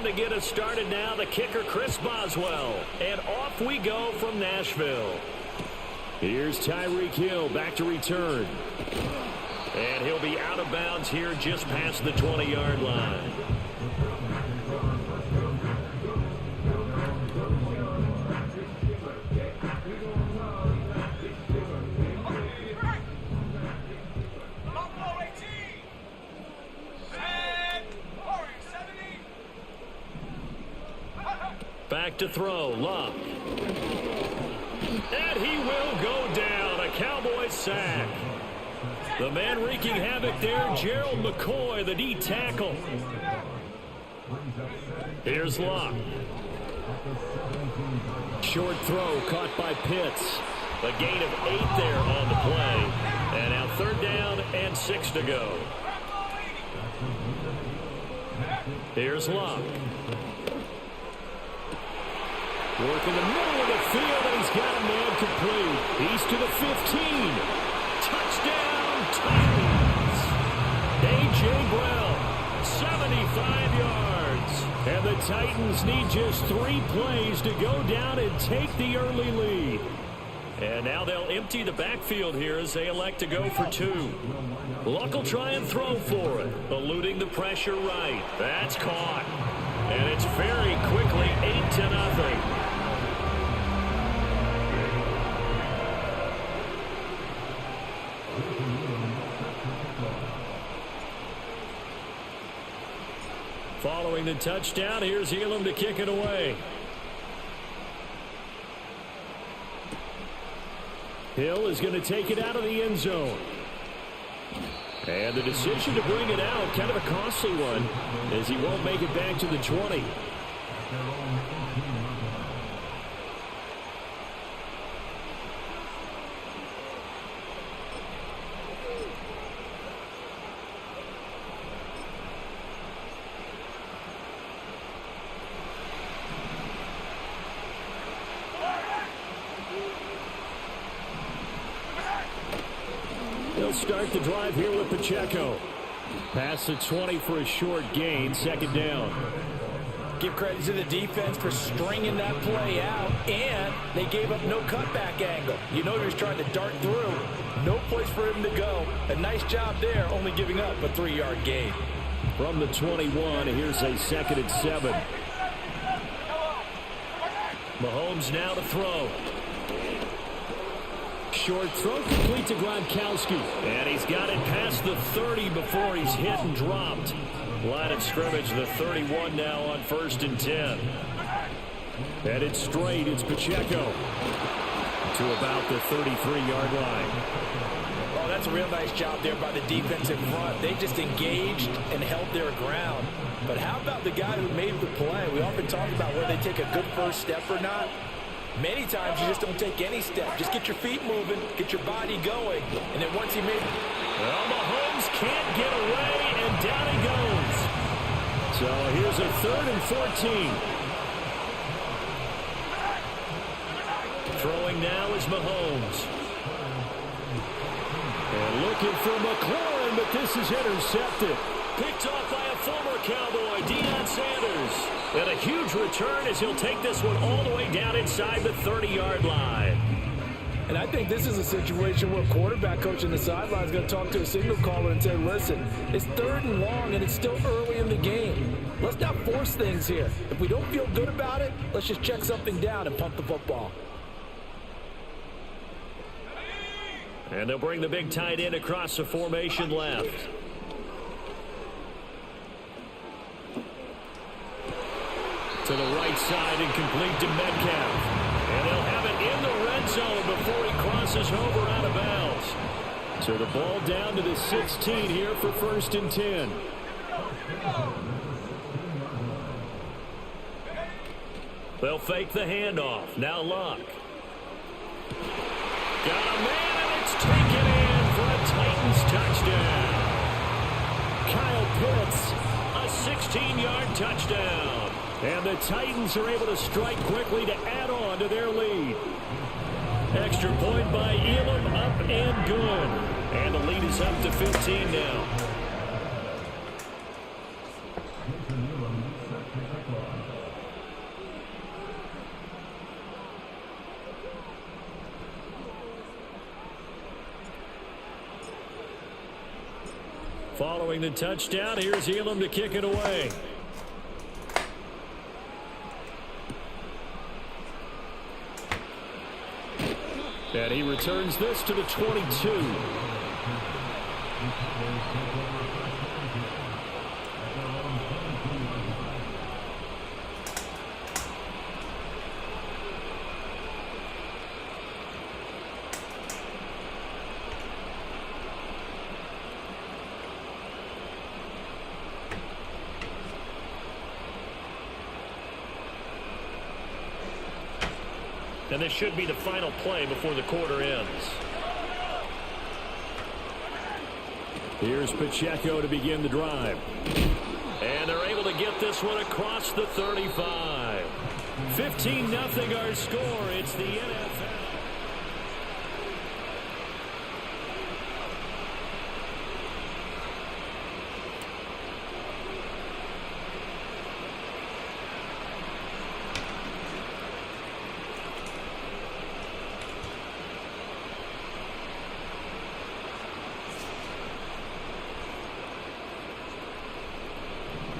to get us started now, the kicker, Chris Boswell. And off we go from Nashville. Here's Tyreek Hill back to return. And he'll be out of bounds here just past the 20-yard line. Back to throw, Luck. And he will go down, a Cowboys sack. The man wreaking havoc there, Gerald McCoy, the D tackle. Here's Luck. Short throw caught by Pitts. A gain of 8 there on the play. And now 3rd down and 6 to go. Here's Luck. Work in the middle of the field, and he's got a man complete. He's to the 15. Touchdown, Titans. A.J. Brown, 75 yards. And the Titans need just 3 plays to go down and take the early lead. And now they'll empty the backfield here as they elect to go for 2. Luck will try and throw for it, eluding the pressure right. That's caught. And it's very quickly 8-0. Following the touchdown, here's Elam to kick it away. Hill is going to take it out of the end zone. And the decision to bring it out, kind of a costly one, as he won't make it back to the 20. They'll start the drive here with Pacheco. Past the 20 for a short gain, 2nd down. Give credit to the defense for stringing that play out, and they gave up no cutback angle. You know he was trying to dart through. No place for him to go. A nice job there, only giving up a 3-yard gain. From the 21, here's a 2nd and 7. Mahomes now to throw. Short throw complete to Gronkowski. And he's got it past the 30 before he's hit and dropped. Line of scrimmage, the 31 now on 1st and 10. Headed straight, it's Pacheco. To about the 33-yard line. Oh, that's a real nice job there by the defense in front. They just engaged and held their ground. But how about the guy who made the play? We often talk about whether they take a good first step or not. Many times you just don't take any step. Just get your feet moving, get your body going. And then once he made it. Well, Mahomes can't get away, and down he goes. So here's a 3rd and 14. Throwing now is Mahomes. And looking for McLaurin, but this is intercepted. Picked off by a former Cowboy, Deion Sanders. And a huge return as he'll take this one all the way down inside the 30-yard line. And I think this is a situation where a quarterback coach on the sideline is going to talk to a signal caller and say, listen, it's 3rd and long and it's still early in the game. Let's not force things here. If we don't feel good about it, let's just check something down and punt the football. And they'll bring the big tight end across the formation left. To the right side and complete to Metcalf. And they'll have it in the red zone before he crosses over out of bounds. So the ball down to the 16 here for 1st and 10. They'll fake the handoff. Now Luck. Got a man, and it's taken in for a Titans touchdown. Kyle Pitts, a 16-yard touchdown. And the Titans are able to strike quickly to add on to their lead. Extra point by Elam, up and good. And the lead is up to 15 now. Following the touchdown, here's Elam to kick it away. And he returns this to the 22. And this should be the final play before the quarter ends. Here's Pacheco to begin the drive. And they're able to get this one across the 35. 15-0 our score. It's the NFL.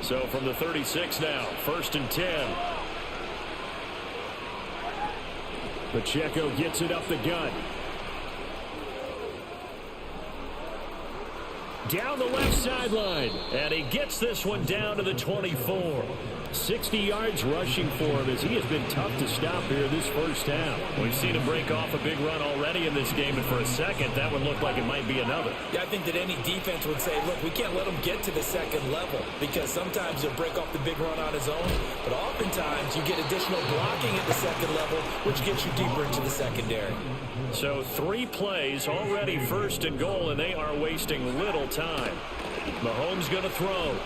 So from the 36 now, 1st and 10. Pacheco gets it up the gut. Down the left sideline. And he gets this one down to the 24. 60 yards rushing for him as he has been tough to stop here this first half. We've seen him break off a big run already in this game, and for a second, that one looked like it might be another. Yeah, I think that any defense would say, look, we can't let him get to the second level because sometimes he'll break off the big run on his own, but oftentimes you get additional blocking at the second level, which gets you deeper into the secondary. So 3 plays, already 1st and goal, and they are wasting little time. Mahomes going to throw.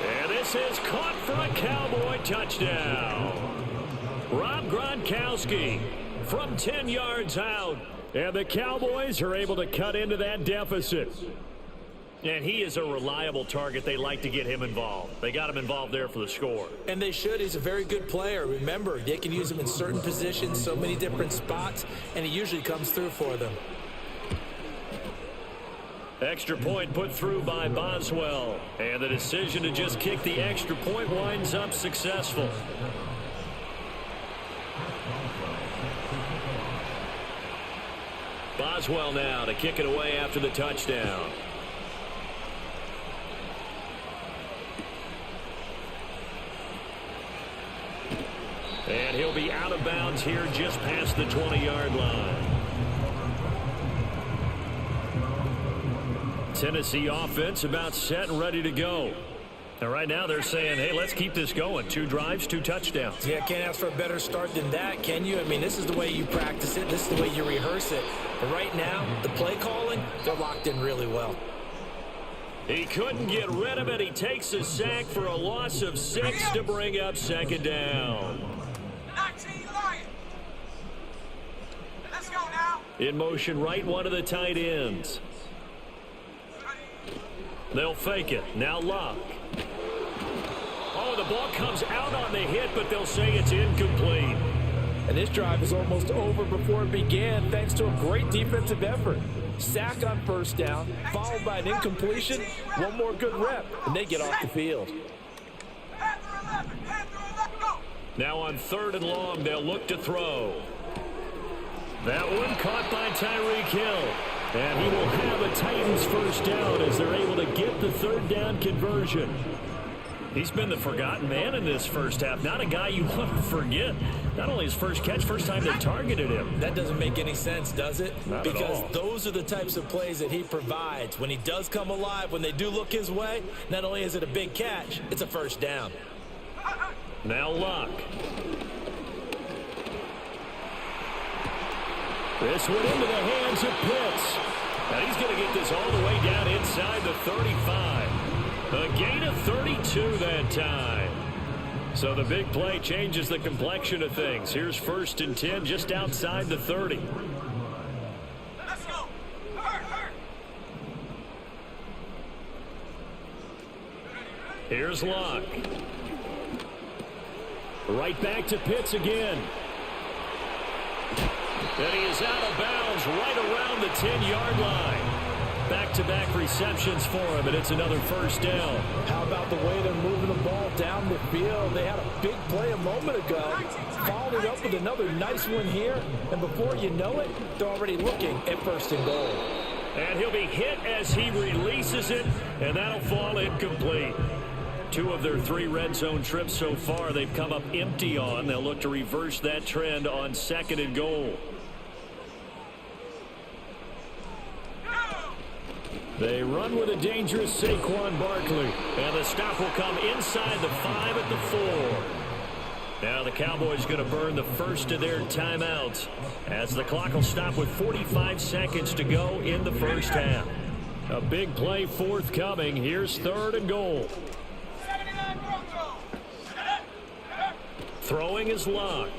And this is caught for a Cowboy touchdown. Rob Gronkowski from 10 yards out. And the Cowboys are able to cut into that deficit. And he is a reliable target. They like to get him involved. They got him involved there for the score. And they should. He's a very good player. Remember, they can use him in certain positions, so many different spots, and he usually comes through for them. Extra point put through by Boswell. And the decision to just kick the extra point winds up successful. Boswell now to kick it away after the touchdown. And he'll be out of bounds here just past the 20-yard line. Tennessee offense about set and ready to go. And right now they're saying, hey, let's keep this going. 2 drives, 2 touchdowns. Yeah, can't ask for a better start than that, can you? I mean, this is the way you practice it. This is the way you rehearse it. But right now, the play calling, they're locked in really well. He couldn't get rid of it. He takes a sack for a loss of 6 to bring up 2nd down. 19 Lions. Let's go now. In motion, right one of the tight ends. They'll fake it. Now Luck. Oh, the ball comes out on the hit, but they'll say it's incomplete. And this drive is almost over before it began, thanks to a great defensive effort. Sack on 1st down, followed by an incompletion. One more good rep, and they get off the field. Now on 3rd and long, they'll look to throw. That one caught by Tyreek Hill. And he will have a Titans 1st down as they're able to get the 3rd down conversion. He's been the forgotten man in this first half. Not a guy you want to forget. Not only his first catch, first time they targeted him. That doesn't make any sense, does it? Not at all. Because those are the types of plays that he provides. When he does come alive, when they do look his way, not only is it a big catch, it's a 1st down. Now Luck. This one into the hands of Pitts. And he's going to get this all the way down inside the 35. A gain of 32 that time. So the big play changes the complexion of things. Here's 1st and 10 just outside the 30. Let's go. Hurt. Here's Luck. Right back to Pitts again. And he is out of bounds right around the 10-yard line. Back-to-back receptions for him, and it's another first down. How about the way they're moving the ball down the field? They had a big play a moment ago, followed it up with another nice one here, and before you know it, they're already looking at first and goal. And he'll be hit as he releases it, and that'll fall incomplete. 2 of their 3 red zone trips so far they've come up empty on. They'll look to reverse that trend on second and goal. They run with a dangerous Saquon Barkley. And the stop will come inside the 5 at the 4. Now the Cowboys going to burn the first of their timeouts as the clock will stop with 45 seconds to go in the first half. A big play forthcoming. Here's third and goal. Throwing is Luck.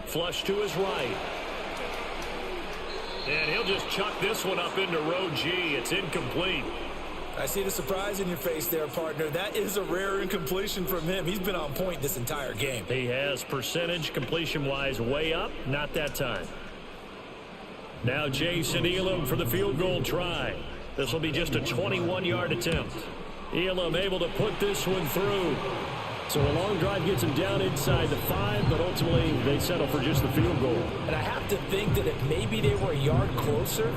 Flush to his right. And he'll just chuck this one up into row G. It's incomplete. I see the surprise in your face there, partner. That is a rare incompletion from him. He's been on point this entire game. He has percentage completion-wise way up. Not that time. Now Jason Elam for the field goal try. This will be just a 21-yard attempt. Elam able to put this one through. So a long drive gets him down inside the 5, but ultimately they settle for just the field goal. And I have to think that if maybe they were a yard closer,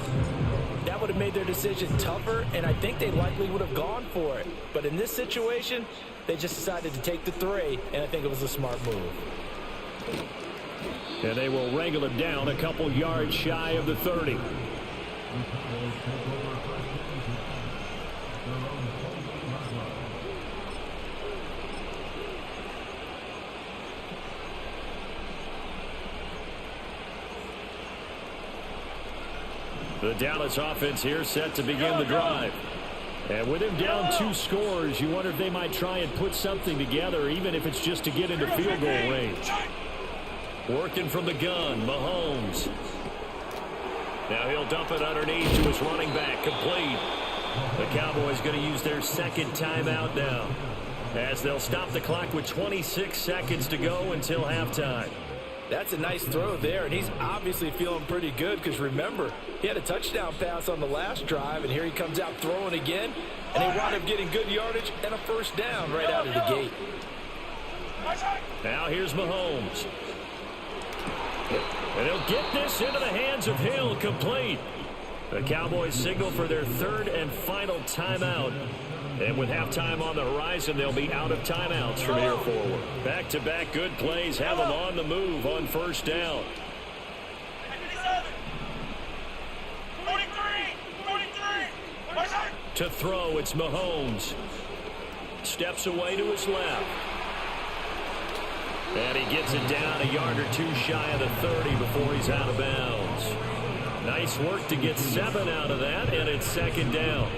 that would have made their decision tougher, and I think they likely would have gone for it. But in this situation, they just decided to take the 3, and I think it was a smart move. And they will wrangle him down a couple yards shy of the 30. The Dallas offense here set to begin the drive. And with him down 2 scores, you wonder if they might try and put something together, even if it's just to get into field goal range. Working from the gun, Mahomes. Now he'll dump it underneath to his running back, complete. The Cowboys going to use their second timeout now, as they'll stop the clock with 26 seconds to go until halftime. That's a nice throw there, and he's obviously feeling pretty good because, remember, he had a touchdown pass on the last drive, and here he comes out throwing again, and he wound up getting good yardage and a first down right out of the gate. Now here's Mahomes. And he'll get this into the hands of Hill, complete. The Cowboys signal for their third and final timeout. And with halftime on the horizon, they'll be out of timeouts from here forward. Back-to-back good plays have them on the move on first down. 43. To throw, it's Mahomes. Steps away to his left. And he gets it down a yard or 2 shy of the 30 before he's out of bounds. Nice work to get 7 out of that, and it's second down.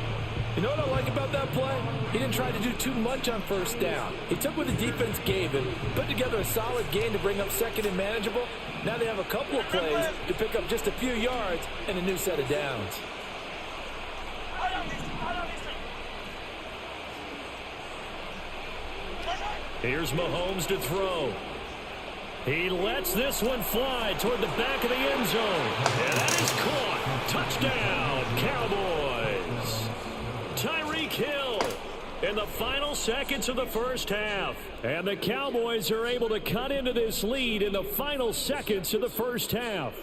You know what I like about that play? He didn't try to do too much on first down. He took what the defense gave him, put together a solid gain to bring up second and manageable. Now they have a couple of plays to pick up just a few yards and a new set of downs. Here's Mahomes to throw. He lets this one fly toward the back of the end zone. And that is caught. Touchdown, Cowboys. Tyreek Hill in the final seconds of the first half. And the Cowboys are able to cut into this lead in the final seconds of the first half.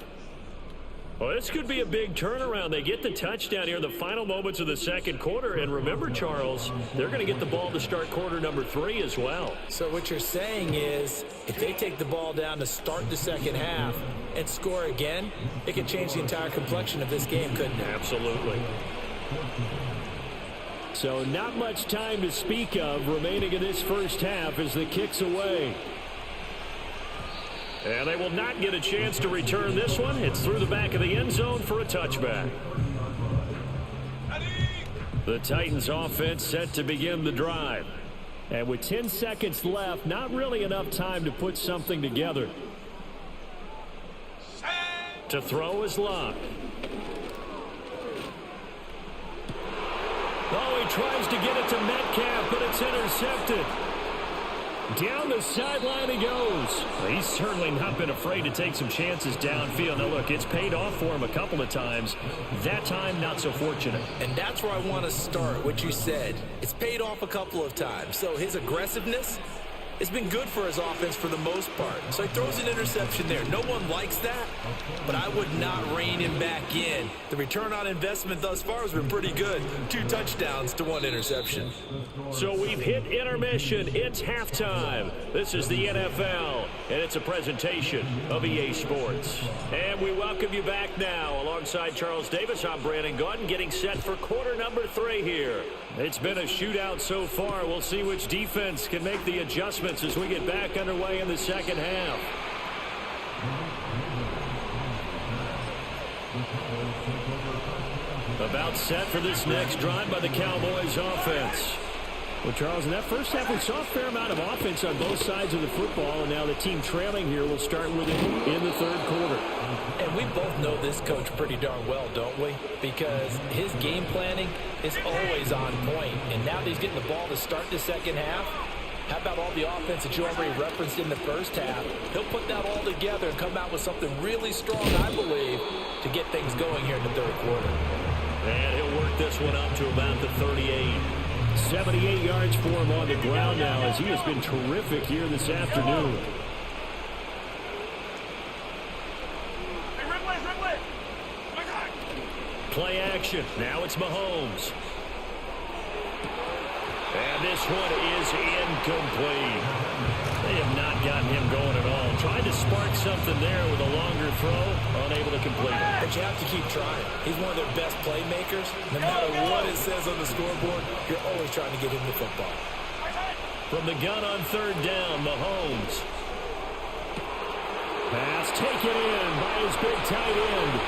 Well, this could be a big turnaround. They get the touchdown here in the final moments of the second quarter. And remember, Charles, they're going to get the ball to start quarter number 3 as well. So what you're saying is if they take the ball down to start the second half and score again, it could change the entire complexion of this game, couldn't it? Absolutely. So not much time to speak of remaining in this first half as the kick's away. And they will not get a chance to return this one. It's through the back of the end zone for a touchback. The Titans offense set to begin the drive. And with 10 seconds left, not really enough time to put something together. To throw is Luck. Oh, he tries to get it to Metcalf, but it's intercepted. Down the sideline he goes. He's certainly not been afraid to take some chances downfield. Now, look, it's paid off for him a couple of times. That time, not so fortunate. And that's where I want to start, what you said. It's paid off a couple of times. So his aggressiveness has been good for his offense for the most part. So he throws an interception there. No one likes that, but I would not rein him back in. The return on investment thus far has been pretty good. 2 touchdowns to 1 interception. So we've hit intermission. It's halftime. This is the NFL, and it's a presentation of EA Sports. And we welcome you back now. Alongside Charles Davis, I'm Brandon Gaudin, getting set for quarter number 3 here. It's been a shootout so far. We'll see which defense can make the adjustments as we get back underway in the second half. About set for this next drive by the Cowboys offense. Well, Charles, in that first half, we saw a fair amount of offense on both sides of the football, and now the team trailing here will start with it in the third quarter. And we both know this coach pretty darn well, don't we? Because his game planning is always on point. And now that he's getting the ball to start the second half, how about all the offense that you already referenced in the first half? He'll put that all together and come out with something really strong, I believe, to get things going here in the third quarter. And he'll work this one up to about the 38. 78 yards for him on the ground now, as he has been terrific here this afternoon. Play action. Now it's Mahomes. And this one is incomplete. They have not gotten him going at all. Tried to spark something there with a longer throw, unable to complete it. But you have to keep trying. He's one of their best playmakers. No matter what it says on the scoreboard, you're always trying to get him the football. From the gun on third down, Mahomes. Pass taken in by his big tight end.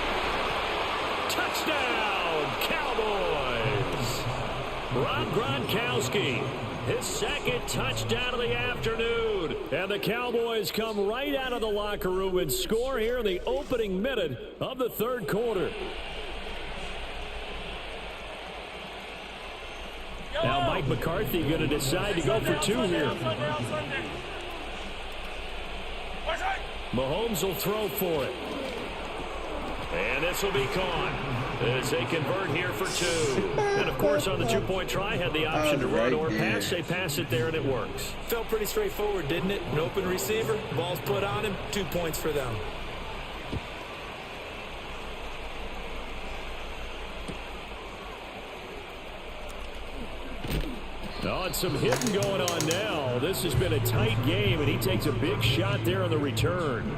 Touchdown, Cowboys! Rob Gronkowski, his second touchdown of the afternoon. And the Cowboys come right out of the locker room and score here in the opening minute of the third quarter. Now Mike McCarthy going to decide to go for 2 here. Mahomes will throw for it. And this will be caught as they convert here for 2. And, of course, on the 2-point try, had the option to run or pass. They pass it there, and it works. Felt pretty straightforward, didn't it? An open receiver, ball's put on him, 2 points for them. Oh, and some hitting going on now. This has been a tight game, and he takes a big shot there on the return.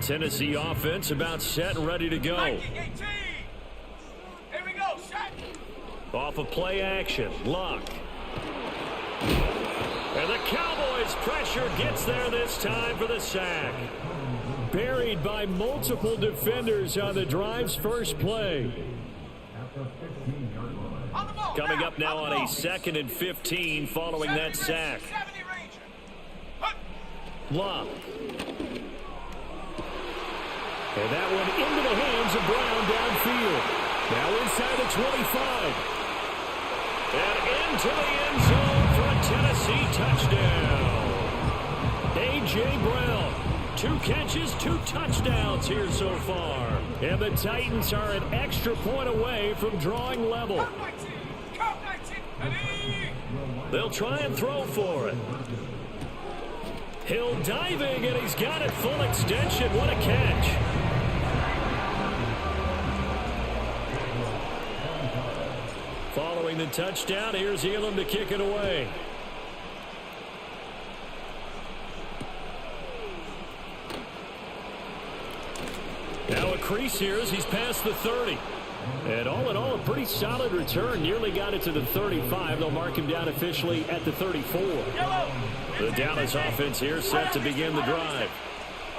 Tennessee offense about set and ready to go. Here we go, shot. Off of play action, Luck. And the Cowboys pressure gets there this time for the sack. Buried by multiple defenders on the drive's first play. Coming up now on a 2nd and 15 following that sack. Luck. And that one into the hands of Brown downfield. Now inside the 25. And into the end zone for a Tennessee touchdown. A.J. Brown. 2 catches, 2 touchdowns here so far. And the Titans are an extra point away from drawing level. They'll try and throw for it. Hill diving, and he's got it full extension. What a catch. Following the touchdown, here's Elam to kick it away. Now a crease here as he's past the 30. And all in all, a pretty solid return. Nearly got it to the 35. They'll mark him down officially at the 34. The Dallas offense here set to begin the drive.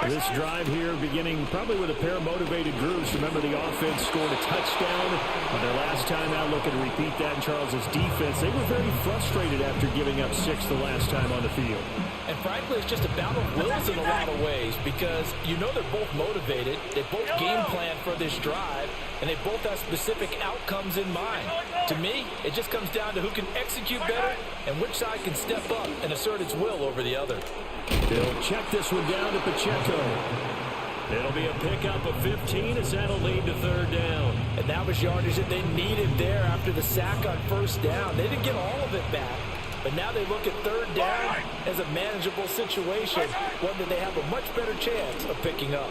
This drive here beginning probably with a pair of motivated groups. Remember, the offense scored a touchdown on their last time out. Looking to repeat that in Charles's defense. They were very frustrated after giving up 6 the last time on the field. And frankly, it's just a battle of wills in a lot of ways because you know they're both motivated. They both game plan for this drive. and they both have specific outcomes in mind. To me, it just comes down to who can execute better and which side can step up and assert its will over the other. They'll check this one down to Pacheco. It'll be a pickup of 15 as that'll lead to third down. And that was yardage that they needed there after the sack on first down. They didn't get all of it back, but now they look at third down as a manageable situation, one that they have a much better chance of picking up.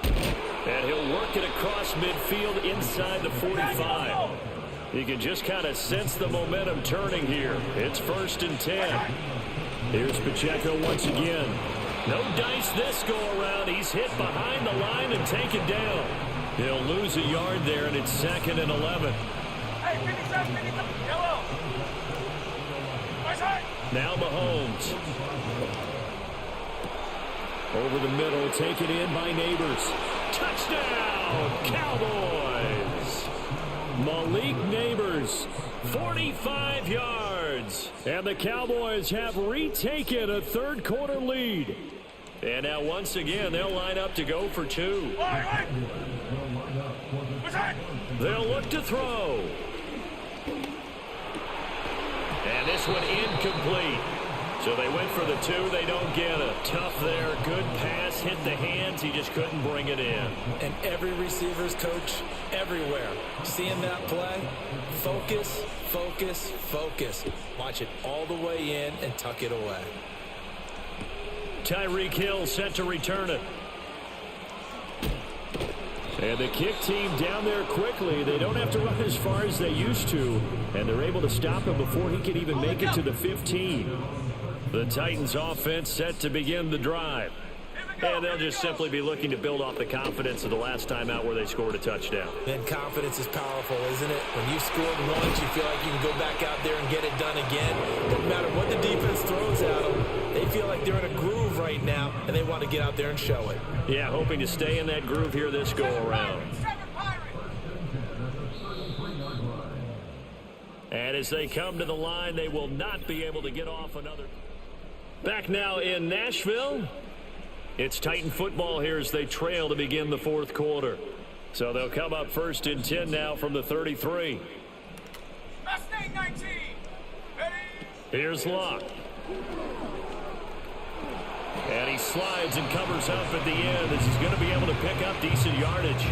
And he'll work it across midfield inside the 45. You can just kind of sense the momentum turning here. It's 1st and 10. Here's Pacheco once again. No dice this go-around. He's hit behind the line and taken down. He'll lose a yard there, and it's 2nd and 11. Now Mahomes. Over the middle, taken in by Neighbors. Touchdown, Cowboys! Malik Neighbors, 45 yards. And the Cowboys have retaken a third-quarter lead. And now once again, they'll line up to go for 2. They'll look to throw. And this one incomplete. So they went for the 2. They don't get it. Tough there. Good pass. Hit the hands. He just couldn't bring it in. And every receiver's coach everywhere. Seeing that play, focus, focus, focus. Watch it all the way in and tuck it away. Tyreek Hill set to return it. And the kick team down there quickly. They don't have to run as far as they used to. And they're able to stop him before he can even make it to the 15. The Titans offense set to begin the drive. And they'll just simply be looking to build off the confidence of the last time out where they scored a touchdown. And confidence is powerful, isn't it? When you've scored once, you feel like you can go back out there and get it done again. No matter what the defense throws at them, they feel like they're in a groove right now, and they want to get out there and show it. Yeah, hoping to stay in that groove here this go-around. And as they come to the line, they will not be able to get off another. Back now in Nashville. It's Titan football here as they trail to begin the 4th quarter. So they'll come up 1st and 10 now from the 33. Mustang 19. Ready? Here's Locke. And he slides and covers up at the end as he's going to be able to pick up decent yardage.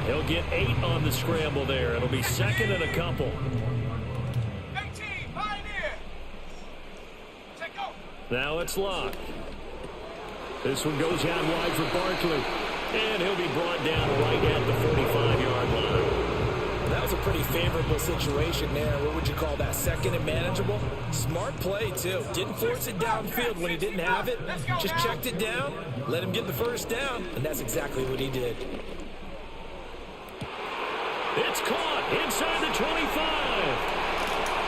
He'll get 8 on the scramble there. It'll be 2nd and a couple. 18, Pioneer. Check go. Now it's Locke. This one goes out wide for Barkley. And he'll be brought down right at the 45-yard line. That was a pretty favorable situation there. What would you call that? 2nd and manageable? Smart play, too. Didn't force it downfield when he didn't have it. Just checked it down, let him get the first down, and that's exactly what he did. It's caught inside the 25.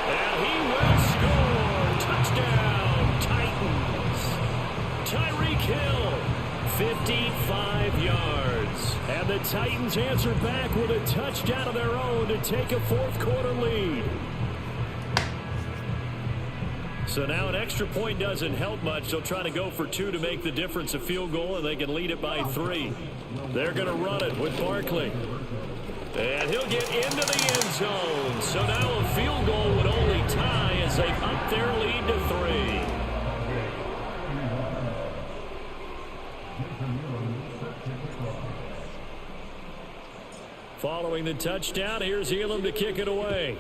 And he will score. Touchdown, Titans. Tyreek Hill, 55 yards. And the Titans answer back with a touchdown of their own to take a 4th quarter lead. So now an extra point doesn't help much. They'll try to go for 2 to make the difference a field goal, and they can lead it by 3. They're going to run it with Barkley. And he'll get into the end zone. So now a field goal would only tie as they up their lead to 3. Following the touchdown, here's Elam to kick it away.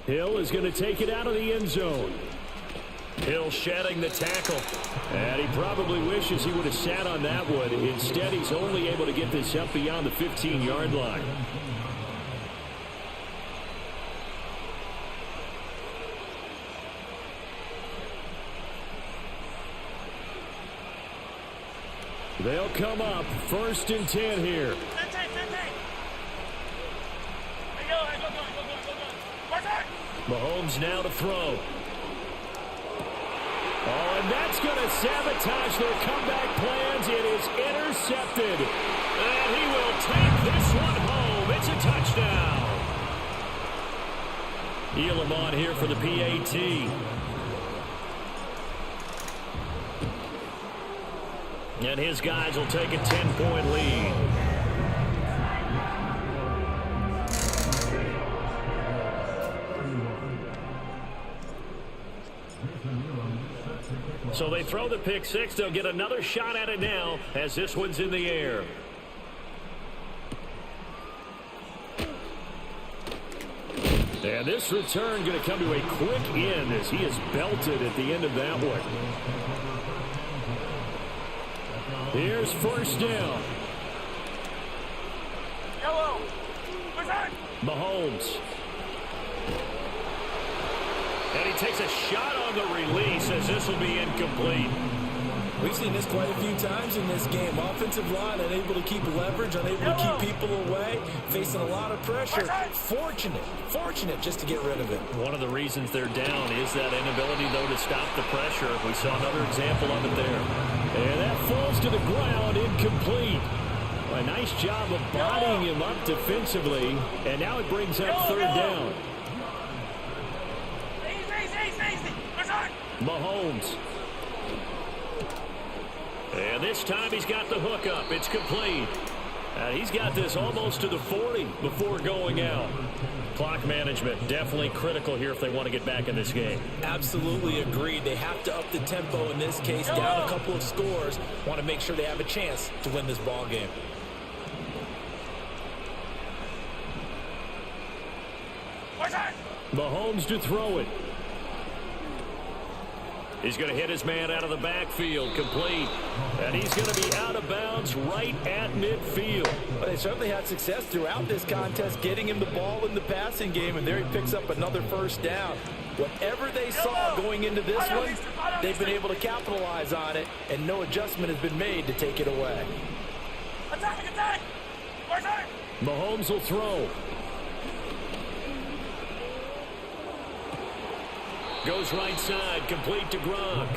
Hill is going to take it out of the end zone. Hill shedding the tackle. And he probably wishes he would have sat on that one. Instead, he's only able to get this up beyond the 15-yard line. They'll come up 1st and 10 here. Mahomes now to throw. Oh, and that's going to sabotage their comeback plans. It is intercepted. And he will take this one home. It's a touchdown. Elam on here for the PAT. And his guys will take a 10-point lead. So they throw the pick six. They'll get another shot at it now as this one's in the air. And this return going to come to a quick end as he is belted at the end of that one. Here's first down. Yellow. Mahomes. And he takes a shot on the release as this will be incomplete. We've seen this quite a few times in this game. Offensive line unable to keep leverage, unable to keep people away, facing a lot of pressure. Fortunate just to get rid of it. One of the reasons they're down is that inability, though, to stop the pressure. We saw another example of it there. And that falls to the ground, incomplete. A nice job of bodying him up defensively. And now it brings up third down. Mahomes. And this time he's got the hook up. It's complete. He's got this almost to the 40 before going out. Clock management definitely critical here if they want to get back in this game. Absolutely agreed. They have to up the tempo in this case, down a couple of scores. Want to make sure they have a chance to win this ball game. Mahomes to throw it. He's going to hit his man out of the backfield, complete. And he's going to be out of bounds right at midfield. But they certainly had success throughout this contest, getting him the ball in the passing game, and there he picks up another first down. Whatever they saw going into this one, they've been able to capitalize on it, and no adjustment has been made to take it away. Attack! Mahomes will throw. Goes right side, complete to Gronk.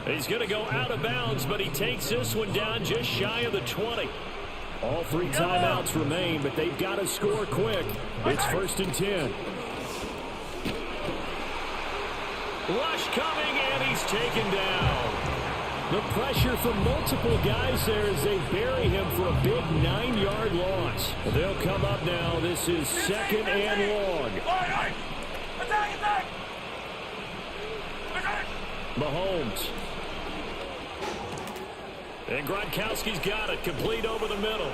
He's going to go out of bounds, but he takes this one down just shy of the 20. All three timeouts remain, but they've got to score quick. It's 1st and 10. Rush coming, and he's taken down. The pressure from multiple guys there as they bury him for a big 9-yard loss. They'll come up now. This is 2nd and long. Attack! Mahomes. And Gronkowski's got it, complete over the middle.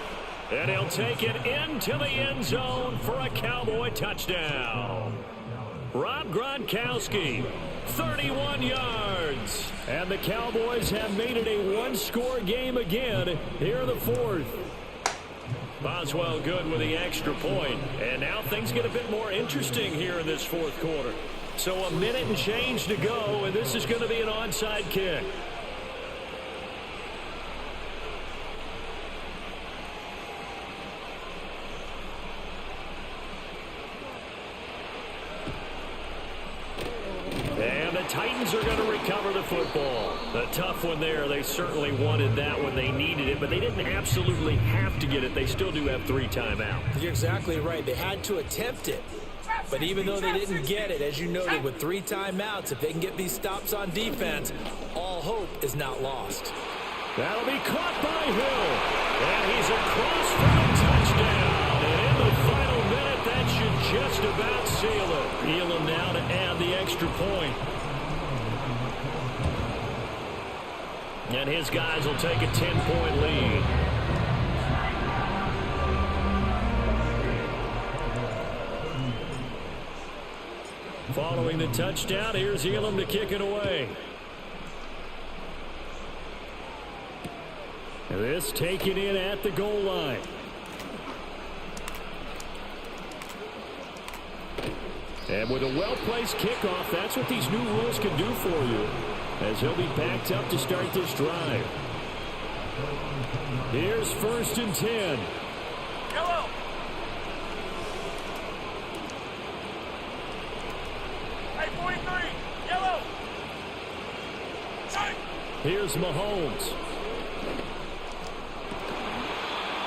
And he'll take it into the end zone for a Cowboy touchdown. Rob Gronkowski, 31 yards. And the Cowboys have made it a one-score game again here in the 4th. Boswell good with the extra point. And now things get a bit more interesting here in this 4th quarter. So a minute and change to go, and this is going to be an onside kick. And the Titans are going to recover the football. A tough one there. They certainly wanted that when they needed it, but they didn't absolutely have to get it. They still do have 3 timeouts. You're exactly right. They had to attempt it. But even though they didn't get it, as you noted, with 3 timeouts, if they can get these stops on defense, all hope is not lost. That'll be caught by Hill. And he's across for the touchdown. And in the final minute, that should just about seal it. Elam now to add the extra point. And his guys will take a 10-point lead. Following the touchdown, here's Elam to kick it away. This taken in at the goal line. And with a well-placed kickoff, that's what these new rules can do for you, as he'll be backed up to start this drive. Here's 1st and 10. Yellow. Hey, 43. Yellow. Shine. Here's Mahomes.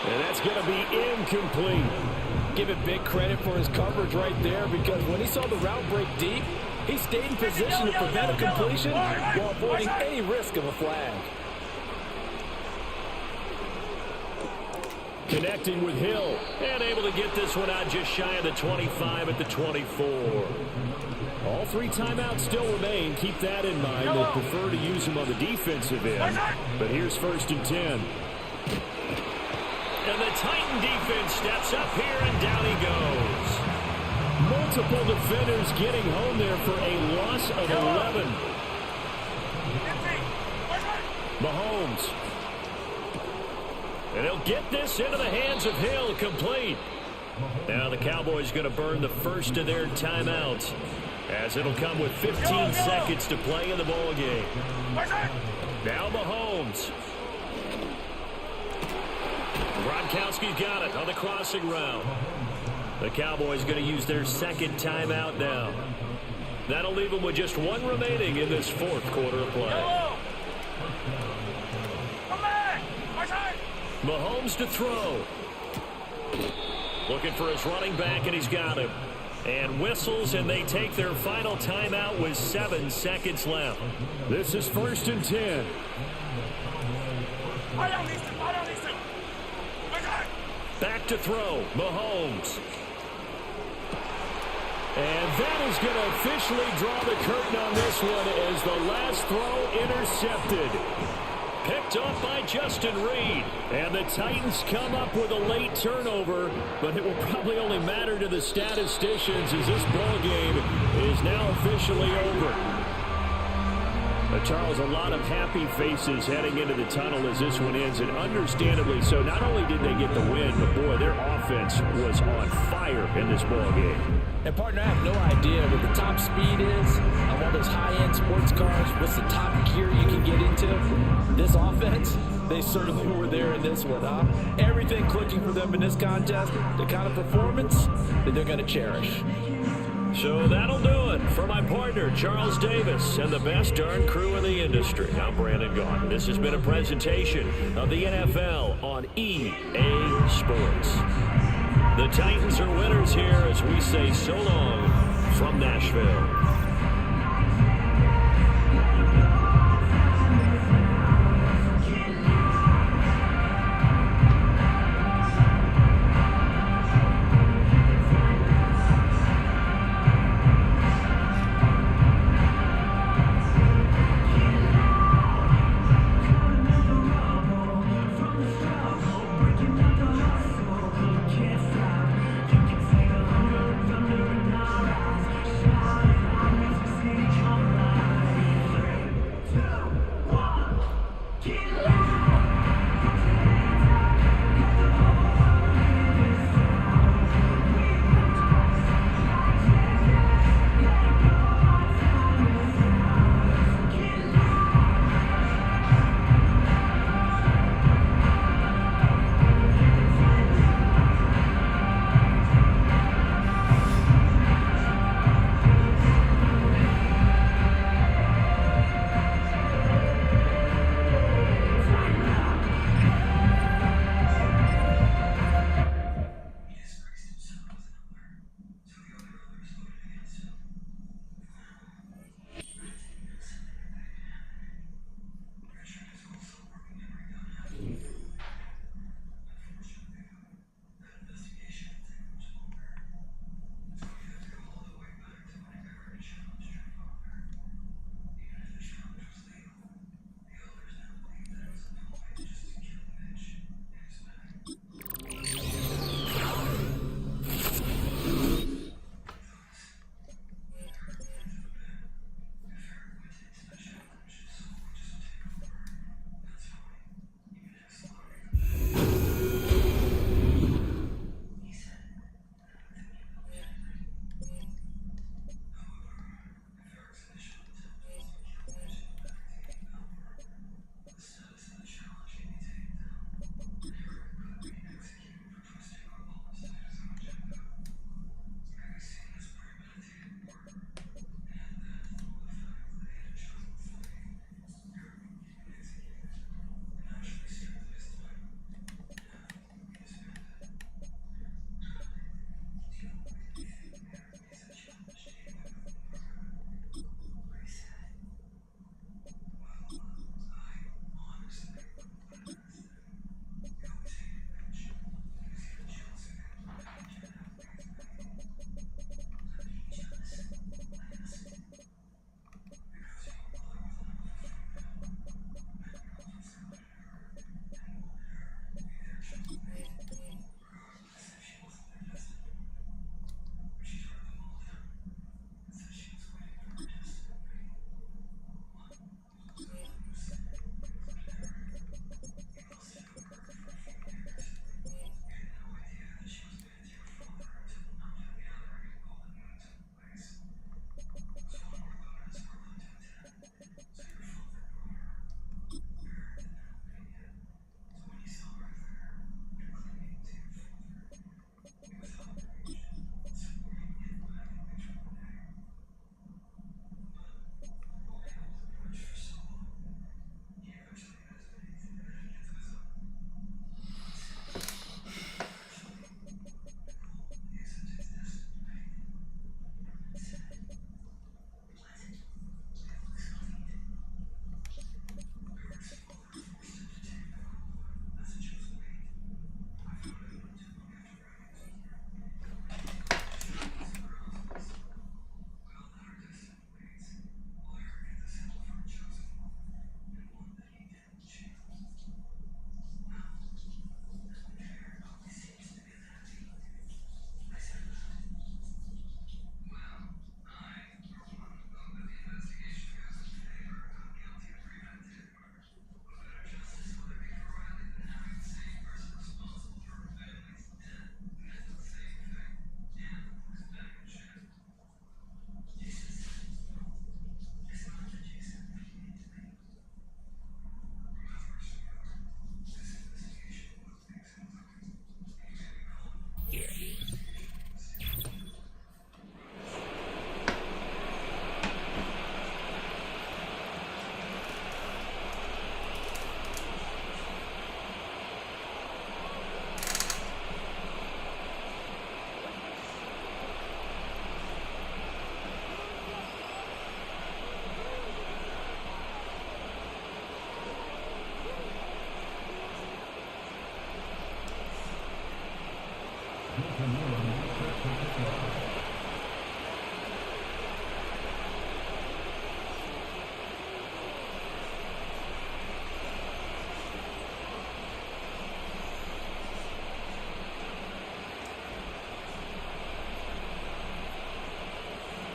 And that's going to be incomplete. Give it big credit for his coverage right there, because when he saw the route break deep, he stayed in position to prevent a completion while avoiding any risk of a flag. Connecting with Hill. And able to get this one out just shy of the 25 at the 24. All 3 timeouts still remain. Keep that in mind. They'll prefer to use them on the defensive end. But here's 1st and 10. And the Titan defense steps up here, and down he goes. Multiple defenders getting home there for a loss of 11. Mahomes. And he'll get this into the hands of Hill, complete. Now the Cowboys going to burn the first of their timeouts, as it'll come with 15 seconds to play in the ball game. Now Mahomes. Gronkowski's got it on the crossing route. The Cowboys going to use their 2nd timeout now. That'll leave them with just 1 remaining in this 4th quarter of play. Mahomes to throw. Looking for his running back, and he's got him. And whistles, and they take their final timeout with 7 seconds left. This is 1st and 10. Back to throw. Mahomes. And that is going to officially draw the curtain on this one as the last throw intercepted. Picked off by Justin Reed. And the Titans come up with a late turnover, but it will probably only matter to the statisticians as this ball game is now officially over. Charles, a lot of happy faces heading into the tunnel as this one ends, and understandably so. Not only did they get the win, but boy, their offense was on fire in this ball game. And partner, I have no idea what the top speed is on all those high-end sports cars. What's the top gear you can get into? This offense, they certainly were there in this one, huh? Everything clicking for them in this contest, the kind of performance that they're going to cherish. So that'll do it for my partner, Charles Davis, and the best darn crew in the industry. I'm Brandon Gaughan. This has been a presentation of the NFL on EA Sports. The Titans are winners here as we say so long from Nashville.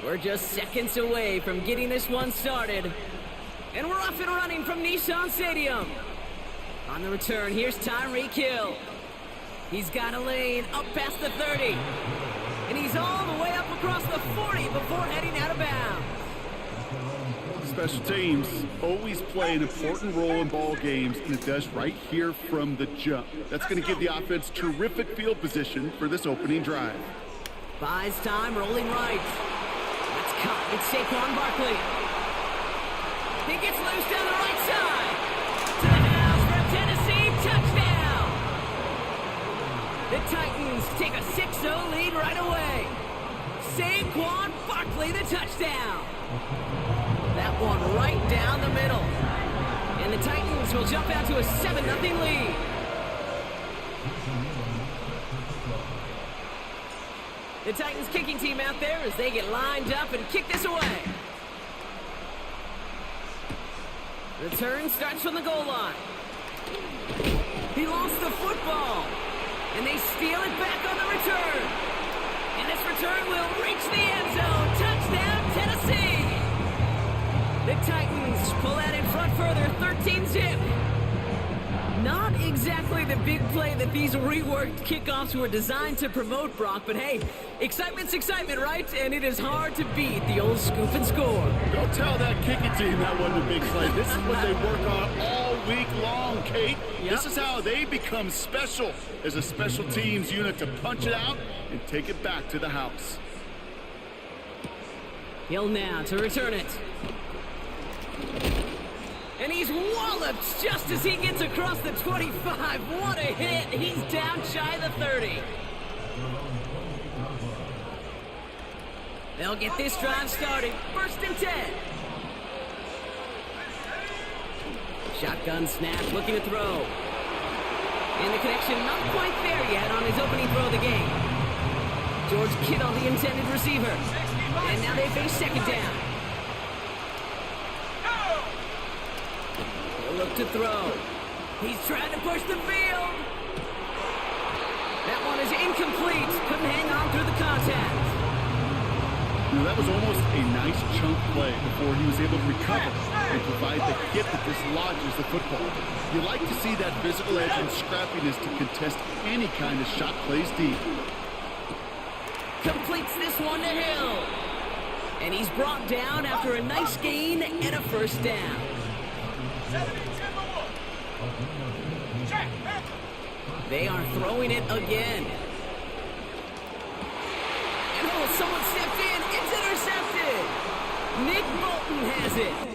We're just seconds away from getting this one started. And we're off and running from Nissan Stadium. On the return, here's Tyreek Hill. He's got a lane up past the 30. And he's all the way up across the 40 before heading out of bounds. Special teams always play an important role in ball games, and it does right here from the jump. That's going to give the offense terrific field position for this opening drive. Buys time, rolling right. That's caught. It's Saquon Barkley. He gets loose down the right side. To the house for Tennessee. Touchdown. The Titans take a 6-0 lead right away. Saquon Barkley, the touchdown. That one right down the middle. And the Titans will jump out to a 7-0 lead. The Titans kicking team out there as they get lined up and kick this away. Return starts from the goal line. He lost the football. And they steal it back on the return. And this return will reach the end zone. Touchdown, Tennessee. The Titans pull out in front further, 13-zip. Not exactly the big play that these reworked kickoffs were designed to promote, Brock, but hey, excitement's excitement, right? And it is hard to beat the old scoop and score. Don't tell that kicking team that wasn't a big play. This is what they work on all week long, Kate. Yep. This is how they become special as a special teams unit to punch it out and take it back to the house. Hill now to return it. And he's walloped just as he gets across the 25. What a hit. He's down shy of the 30. They'll get this drive started. 1st and 10. Shotgun snap, looking to throw. And the connection not quite there yet on his opening throw of the game. George Kittle, the intended receiver. And now they face 2nd down. Look to throw. He's trying to push the field. That one is incomplete. Couldn't hang on through the contact. You know, that was almost a nice chunk play before he was able to recover and provide the hit that dislodges the football. You like to see that physical edge and scrappiness to contest any kind of shot plays deep. Completes this one to Hill. And he's brought down after a nice gain and a 1st down. They are throwing it again. And oh, someone stepped in. It's intercepted. Nick Bolton has it.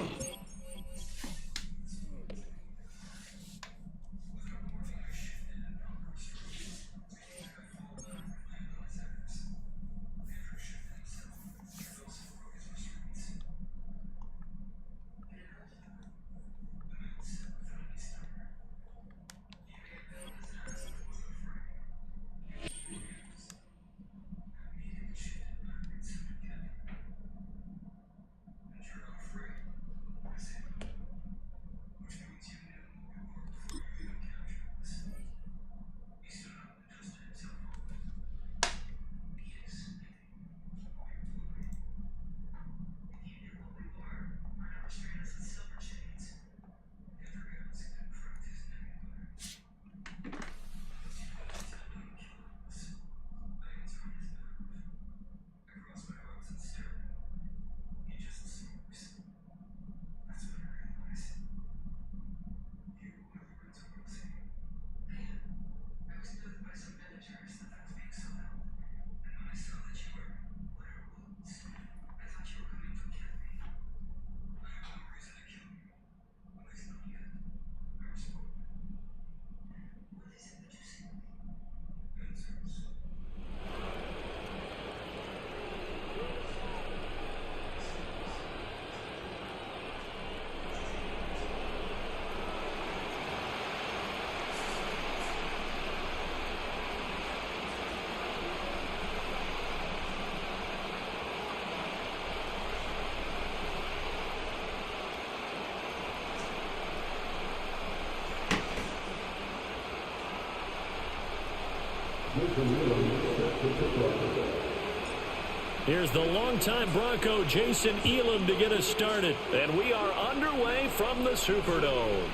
Here's the longtime Bronco, Jason Elam, to get us started. And we are underway from the Superdome.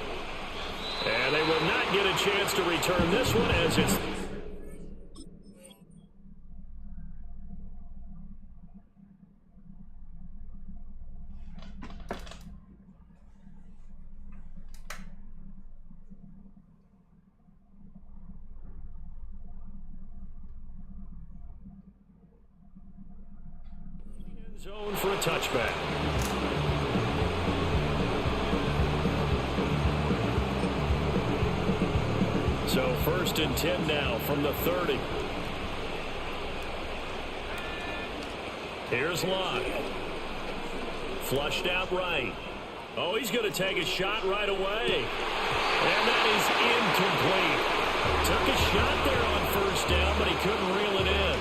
And they will not get a chance to return this one as it's... zone for a touchback. So 1st and 10 now from the 30. Here's Locke. Flushed out right. Oh, he's going to take a shot right away. And that is incomplete. Took a shot there on 1st down, but he couldn't reel it in.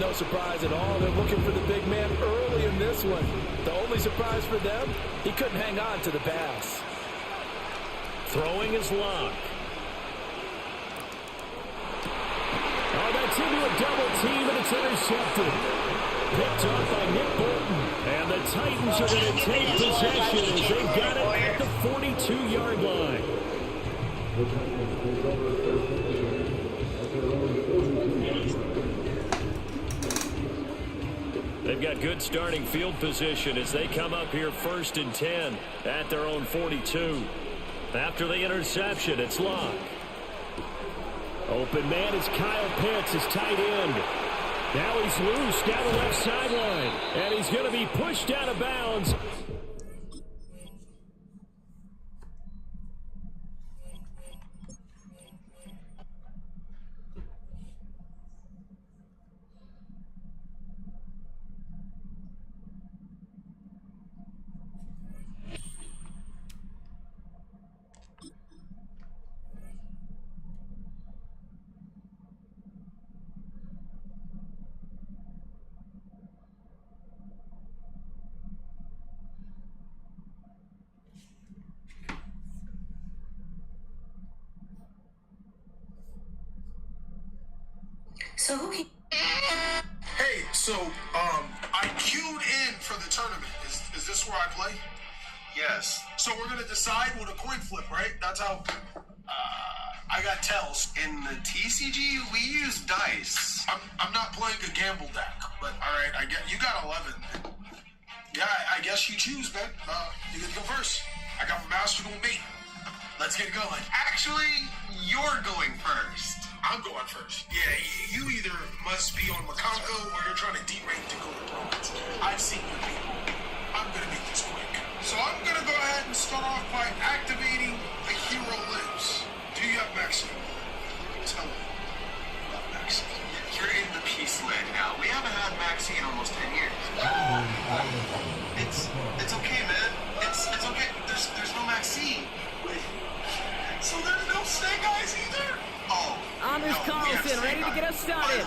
No surprise at all. They're looking for the big man early in this one. The only surprise for them, he couldn't hang on to the pass. Throwing is Locke. Oh, that's into a double team, and it's intercepted. Picked off by Nick Bolton. And the Titans are going to take possession as they've got it at the 42-yard line. They've got good starting field position as they come up here 1st and 10 at their own 42. After the interception, it's Locke. Open man is Kyle Pitts, his tight end. Now he's loose down the left sideline, and he's going to be pushed out of bounds. So who can... Hey, so, I queued in for the tournament. Is this where I play? Yes. So we're gonna decide with a coin flip, right? That's how, I got tells. In the TCG, we use dice. I'm not playing a gamble deck, but alright, I get, you got 11. Yeah, I guess you choose, man. You get to go first. I got my master on me. Let's get going. Actually, you're going first. I'm going first. Yeah, you either must be on Maconco or you're trying to derate to go to bronze. I've seen your people. I'm gonna make this quick. So I'm gonna go ahead and start off by activating the Hero Lives. Do you have Maxi? Tell me about Maxi. You're in the peace land now. We haven't had Maxi in almost 10 years. It's okay, man. It's okay. There's no Maxi. Wait. So there's no Snake Eyes either? Oh. Anders no, Carlson ready to get us started.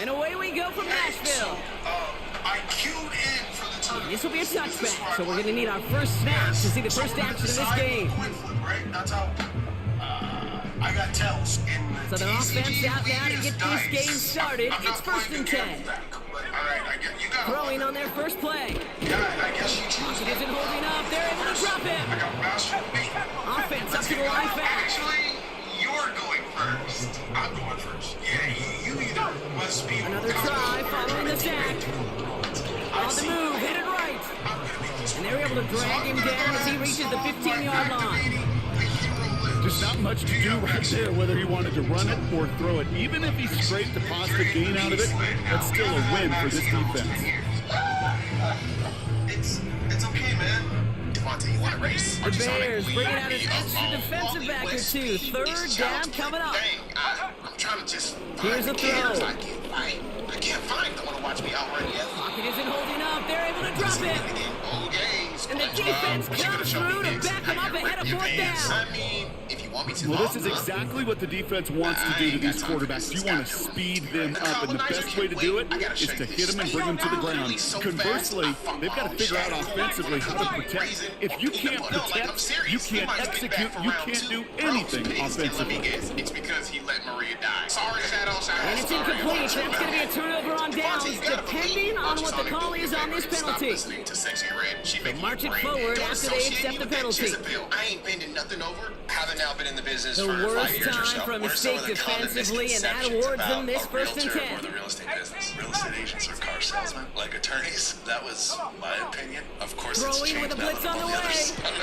And away we go from Nashville. I queued in for the tournament. This will be a touchback, so we're going to need our first snap to see the first action of this game. Right? That's how I got tells. So the offense out now to get this game started. It's 1st and 10. Throwing on their first play. Yeah, I guess you choose. It isn't holding up. They're able to drop him. I got master me. Offense up to the line back. Actually, you're going first. I'm going first. Yeah, you either must be Another try following the sack. On the move, hit it right. And they're able to drag him down as he reaches the 15-yard line. Just not much to do right there, whether he wanted to run it or throw it. Even if he scraped a positive gain out of it, that's still a win for this defense. It's okay, man. Devontae, you want to race? The Bears bringing out an extra defensive back or two. 3rd down coming up. I'm trying to just Here's a throw. I can't find. Don't want to watch me outrun yet. Pocket isn't holding up. They're able to drop it. Okay, And the defense comes through to back them up ahead of 4th down. I mean, if you want me to? Well, this is exactly what the defense wants to do to these quarterbacks. You want to speed them up, and the best way to do it is to hit them and bring them to the ground. Conversely, they've got to figure out offensively how to protect. If you can't protect, you can't execute, you can't do anything offensively. It's because he let Maria die. Sorry, Shadow. And it's incomplete. That's going to be a turnover on downs, depending on what the call is on this penalty. They march it forward after they accept the penalty. I ain't bending nothing over. Haven't now been in the business The for 5 worst years or time so. for a What are some mistake of the common defensively, and that misconceptions awards them about this a first and realtor 10. or the real estate business? Real estate agents are car salesmen, like attorneys. That was my opinion. Of course, it's Throwing changed with a now blitz that on I'm the other way. side.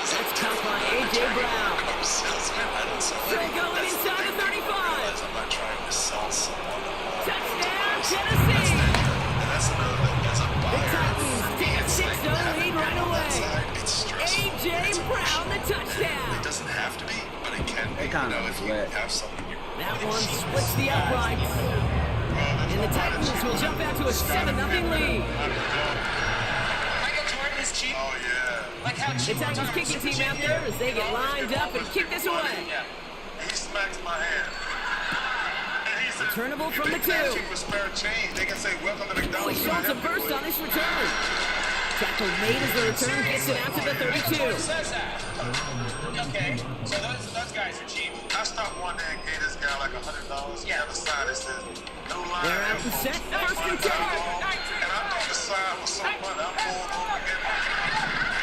That's caught by A.J. Browne. Car salesman, I don't sell Still anything. going That's the inside thing. the 35. I'm not trying to sell someone. Touchdown, Tennessee. And that's another thing. As a buyer, The Titans take a 6-0 having lead right on that away. side, it's stressful. A.J. Browne, the touchdown. It doesn't have to be, but it can be. It kinda if you lit. have something. That one splits the uprights. And the Titans will jump out to a 7-0 lead. Michael Jordan is cheap. Oh, yeah. Like how The cheap. Titans kicking team out there as they get lined up and kick this away. He smacks my hand. And he says, Returnable from the "You think 2. that for spare change? They can say, welcome to Oh, he McDonald's. shows a burst on his return. Tackle made as the return gets it out to the 32. Says that. Okay, so those guys are cheap. I stopped one day and gave this guy like $100. Yeah. On the side, it says, no line. They're out and set. First and 10. And I thought the sign was so funny. I pulled over again.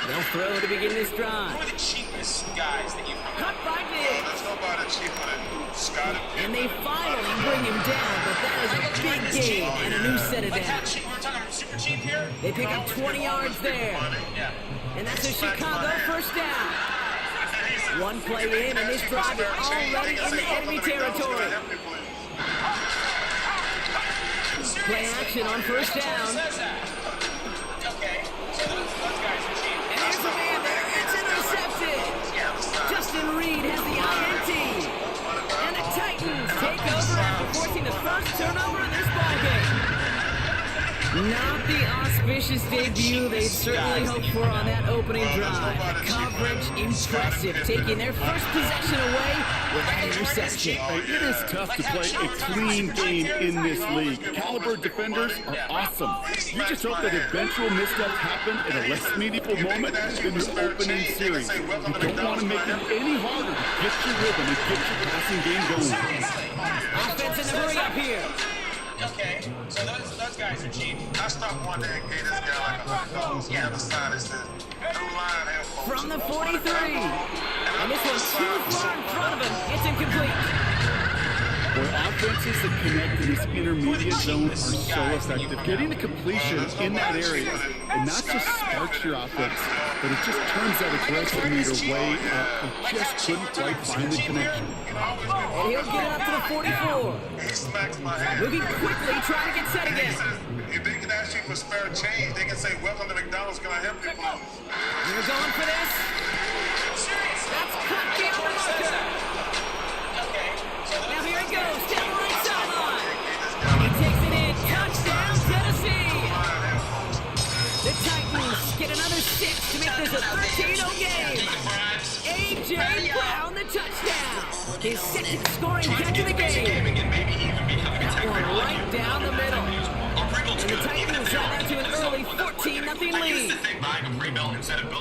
They'll throw to begin this Who drive. are the cheapest guys that you've Cut by Diggs. There's nobody cheaper than Scott And they finally bring him down, but that is a big gain and a new set of Like how downs. cheap? We're talking super cheap here? They pick up 20 yards there. Yeah. And that's a Chicago first down. One play in, and this drive is already in the enemy territory. Play action on first down. Says that. Okay, so those guys are cheap. And there's a man there. It's intercepted. Justin Reed has the INT. And the Titans take over after forcing the first turnover in this ballgame. Not the auspicious debut they certainly hoped for on that opening drive. The coverage impressive, taking their first possession away with that interception. It is tough to play a clean game in this league. Caliber defenders are awesome. You just hope that eventual missteps happen at a less meaningful moment than your opening series. You don't want to make it any harder to get your rhythm and get your passing game going. Offense in the hurry up here. Okay, so those guys are cheap. I stopped one day and gave this guy like $100. On the side, it says, no line here, folks. From the 43. And this one's too far in front of him. It's incomplete. Where offenses that connect in this intermediate zone are so effective. Getting the completion in that area, it not just sparks your offense, but it just turns that aggressive meter way up. It just couldn't quite find the connection. And he'll get it up to the 44. He smacks my hand. Moving quickly, trying to get set He again. says, if they can ask you for spare change, they can say, welcome to McDonald's, can I help you, please? You're going for this? That's cut beyond the marker. Okay, so Now here it goes, down the right sideline. He takes it in, touchdown Tennessee. The Titans get another 6 to make this a 13-0 game. A.J. Browne, the touchdown. His second scoring catch of the game. That one right down the middle. And the Titans drive out to an early 14-0 lead.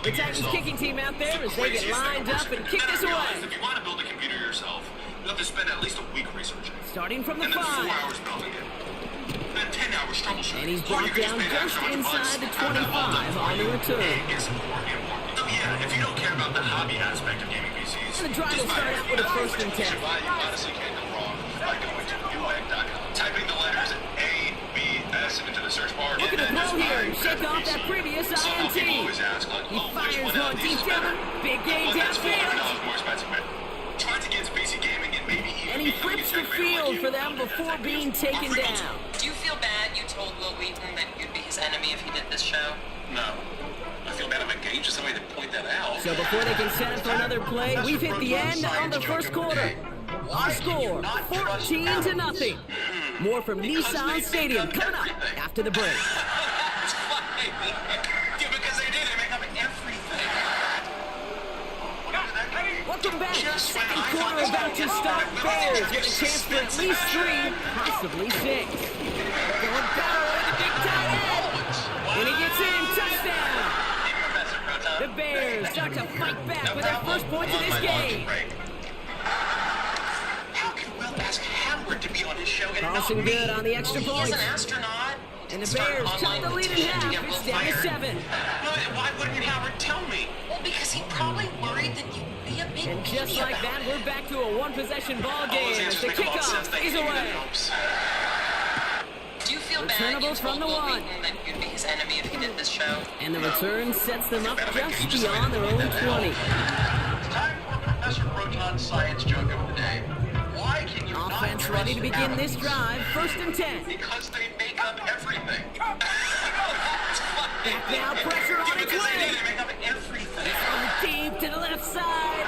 The Titans kicking team out there as they get lined up and kick this away. If you want to build a computer yourself, you have to spend at least a week researching. Starting from the And then 4 5. hours building it. Then 10 hours troubleshooting. And he's Or brought you can down spend just extra on inside bugs. the Have that all 25 done for on the you. return. It's important. So yeah, if you don't care about the hobby aspect of gaming PCs, And the drive will just buy start it. out with a first and 10. You honestly can't go wrong by going to Newegg.com. Typing the letters A, B, S into the search bar. Look at the and then throw here and just shake buy off that previous Some people INT. always ask, like, He oh, which fires one of one these deep is better? down, big game Well, that's downfield. $400 more expensive, man. Trying to get into PC gaming and maybe even And he becoming a flips the tech creator field like for you. them before being taken down. Do you feel bad you told Will Wheaton that you'd be his enemy if he did this show? No. I feel bad I'm engaged to somebody to point that out. So before they can set up for another play, we've hit the end of the first quarter. Our score, 14-0. More from Nissan Stadium coming up after the break. It's fine. Yeah, because they do. They make up everything. Whatever that Welcome back. Second quarter about to start. Bears with a chance for at least 3, possibly 6. Going power with the big tight end. And he gets in. Touchdown. The Bears start to fight back with their first points of this game. How can Will ask Howard to be on his show and Carlson not me? good on the extra He's point. an astronaut. And the Start Bears online took the lead in petition to half. get Will It's down to fired. 7. Why wouldn't Howard tell me? Well, because he probably worried that you'd be a big And just idiot like about that, it. we're back to a one-possession ball All those game as answers the make a lot of sense. kickoff Thank is you. That away. helps. Do you feel bad Returnable you from told the Will 1. Wheaton that you'd be his enemy if he did this show? And the return sets them up just beyond their own 20. Time for Professor Proton's science joke of the day. Why can you Offense not ready to trust begin atoms? this drive. 1st and 10. Because they make up everything. Back now, pressure on its Because they way. do, they make up everything. From deep to the left side.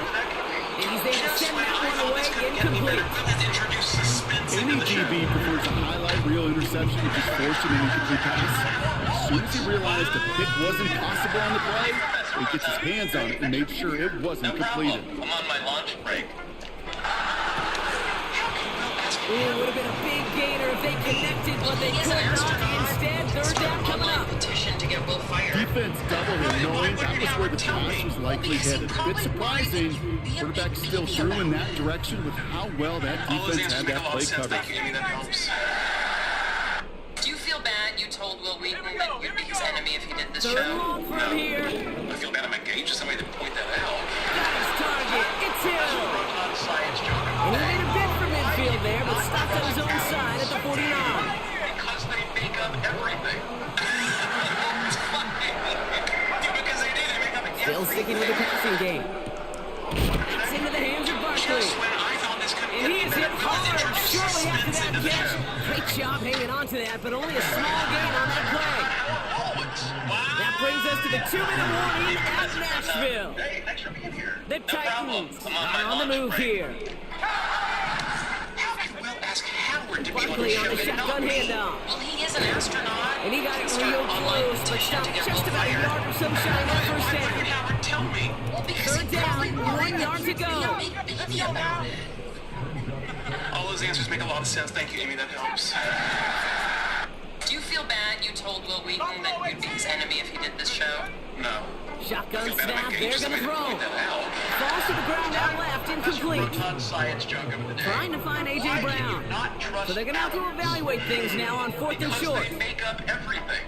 And he's there to Just send when that I one thought away this couldn't get any better, incomplete. Will has introduced suspense into Any the show. DB prefers a highlight reel interception to just force an incomplete pass. As soon as he realized the pick wasn't possible on the play, he gets his hands on it and made sure it wasn't No problem. completed. I'm on my lunch break. Ooh, it would have been a big gainer if they connected, but they He's could an not. astronaut. Instead, 3rd Start down coming online up. petition to get Will fired. Defense doubled him, knowing that was where the pass was likely headed. A bit surprising, quarterback still threw in that direction with how well that All those defense answers had make a that lot play of sense. covered. Thank you, Amy. That helps. Do you feel bad you told Will Wheaton that you'd be his enemy if he did this 3rd show? long from here. I feel bad I'm engaged to somebody to point that out. Got his target. It's Hill. Proton science joke of And the he day. made a bid for midfield there, but stopped on his own side at the 49. Because they make up everything. Because they do, they make up Still everything. sticking with the passing game. It's into the hands of Barkley. Just when I thought this couldn't And get he any is better, hit Will has hard introduced shortly after suspense that into the catch. show. Great job hanging on to that, but only a small gain on that play. That brings us to the 2-minute warning at Nashville. Hey, thanks for being here. The No problem. Titans I'm on are my on the lunch move break. here. How can Will ask Howard to be on Barkley the on show the and not shotgun me? handoff. Well, he is an astronaut. And he got it Start real online close, but petition to stopped get just Will about a fired. yard or so shy of that first Why down. wouldn't Howard tell me? Well, because Third he probably down, worried 1 that yard to you'd be go. a big baby about it. All those answers make a lot of sense. Thank you, Amy. That helps. Do you feel bad you told Will Wheaton that you'd be his enemy if he did this show? No. Shotgun I feel bad I'm snap, engaged they're to going to somebody to throw. point that out. Falls to the ground out left, incomplete. Proton science joke of the day. Trying to find A.J. Why can Brown. you not trust So they're going to have to atoms? evaluate things now on 4th and Because short. they make up everything.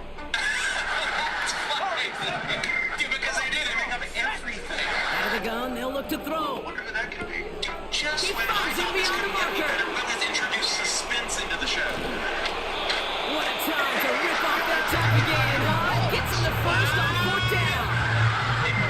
Because they do, they make up everything. Out of the gun, they'll look to throw. Wonder who that could be. Just He when I finds him thought this beyond couldn't the get any marker. better, Will has introduced suspense into the show. What a time to rip off that top again, huh? Gets him the first on 4th down.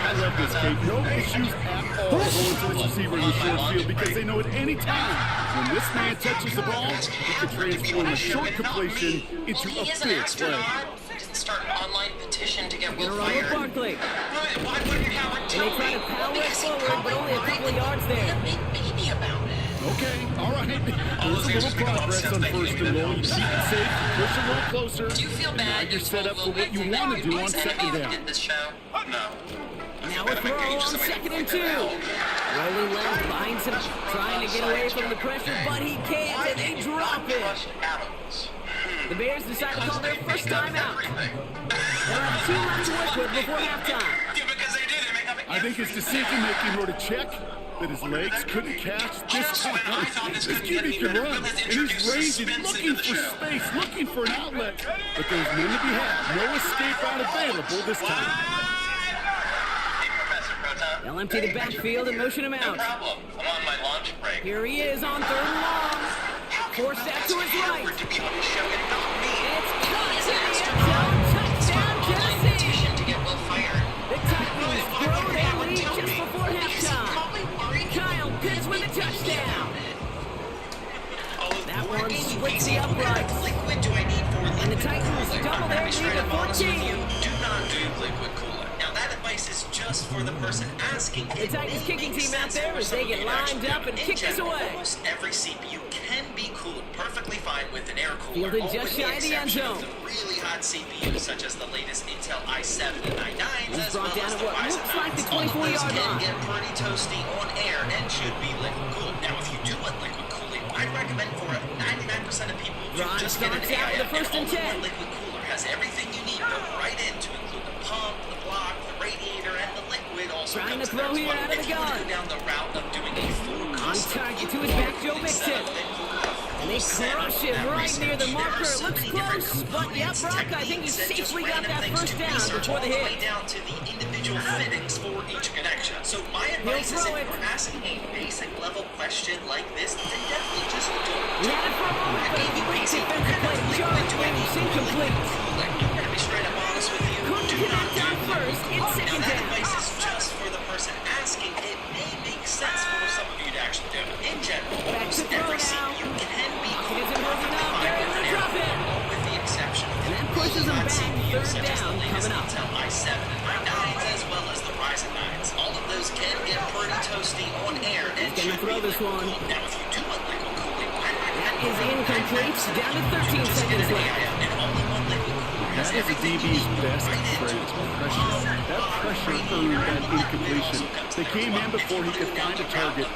I love this, Kate. No issues at all going to this receiver in the short field because they know at any time when this man touches the ball, he can transform a short completion into Well, a he is an big play. astronaut. Didn't start an online petition to get Gonna Will run with fired. Barkley. Why wouldn't Howard And tell they try me? to power it Because he forward, but probably only a worried couple of that yards you'd be there. a big baby about it. Okay, all right. All There's those a answers little make a lot of progress sense. on Thank you, 1st Amy. and That goal. You helps. keep it safe, push a little closer. Do you feel and bad now you you're set told up Will for what you Wheaton that want to you'd do be on his enemy 2nd if he down. did this show? No. Now a throw on 2nd and 2. Rolling left, finds him, trying to get away from the pressure, but he can't, and they drop it. Trust atoms. The Bears decide to call their first time out. They'll have 2 left to work with before halftime. Because they do, they make up I think his decision-making wrote a check that his legs couldn't catch this Just time. when I thought this This couldn't get QB any can better, run, Will has and he's introduced ranging, suspense looking into the for show. space, looking for an outlet. But there's none to be had. No escape route available this time. Hey, Professor Proton. They'll empty the backfield and motion him No out. problem. I'm on my lunch break. Here he is on 3rd and long. Force that to his right. Howard to be on his show and not me. It's caught He's in an the end astronaut. zone. Start Touchdown, online Tennessee. petition to get Will fired. The Titans grow their lead just before Because he halftime. probably worried that Kyle you'd be Pitts a with a big baby touchdown. about it. That one splits the uprights. Liquid do I need for And the Titans double their lead to 14. Do not do liquid cooler. Now that advice is just for the person asking. The Titans kicking team out there as they get lined up and kick this away. Almost every CPU can be cooled perfectly fine with an air cooler. Fielded just shy of the end zone. The really hot CPUs such as the latest Intel i7 and i9s, He's as brought well down as at the what Ryzen looks like the 9s. All of those 24-yard can line. get pretty toasty on air and should be liquid cooled. Now, if you do want liquid cooling, I'd recommend for 99% of people to Drive just get an starts out with AIF. the first and 10. Liquid cooler has everything you need built right in to include the pump, the block, the radiator, and the liquid. Also Trying to comes in throw there as here well. out of the If you were to gun. go down the route of doing a full On custom target to his back, Joe Mixon. And they crush him right near the marker. It looks close, but yeah, Brock, I think he safely got that first down before the hit. Down to the individual fittings for each connection. So my advice is if you're asking a basic level question like this, then definitely just don't. He had it for a moment, but he breaks it back to play. Jones wins incomplete. I'm gonna be straight up honest with you. Couldn't connect on first. It's Now second that down. advice is just for the person asking. It may make sense for some of you to actually do it. In general, Back almost to throw every now. CPU can be It isn't moving up. They're able to drop it. with the exception of And that pushes him back. CPUs Third such as down the latest coming up. Intel i7 and i9s as well as the Ryzen 9s. All of those can get pretty toasty on air and He's gonna should throw be this one. cooled. Now, if you do want liquid cooling, That is incomplete. Down to 13 seconds left. and only one liquid cooler has That is a DB's best trait, pressure. That pressure earned that incompletion. They came in before he could find a target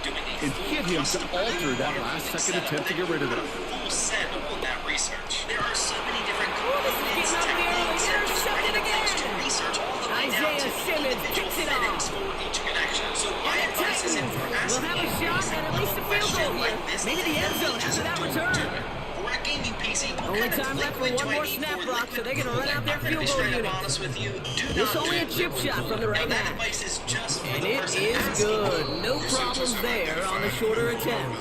and hit him to alter that last-second attempt to get rid of it. full send on that research. There are so many different This is components, getting up there. techniques, and just Intercepted random things to again. research all the way down Isaiah to the Simmons individual picks it fittings off. for each connection. So my And the advice is if Titans you're will asking have a a shot basic at least a level field goal question here. like this, Maybe the end zone just after that don't return. do it. For a gaming PC, what Only kind of time left for liquid one do I more need snap for block, liquid so they're gonna run out their cooling? I'm gonna field be goal straight up unit. honest with you. Do This not only do a chip liquid shot from the cooling. right Now, that back. advice is just for And the it person is asking. good. No problems there on the shorter attempt.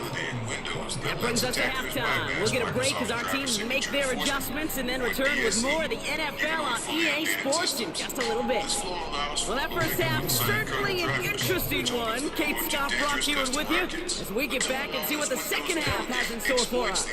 That brings us to halftime. We'll get a break as our teams make their adjustments and then return with more of the NFL on EA Sports in just a little bit. Well, that first half, certainly an interesting one. Kate Scott, Brock Hewitt with you as we get back and see what the second half has in store for us.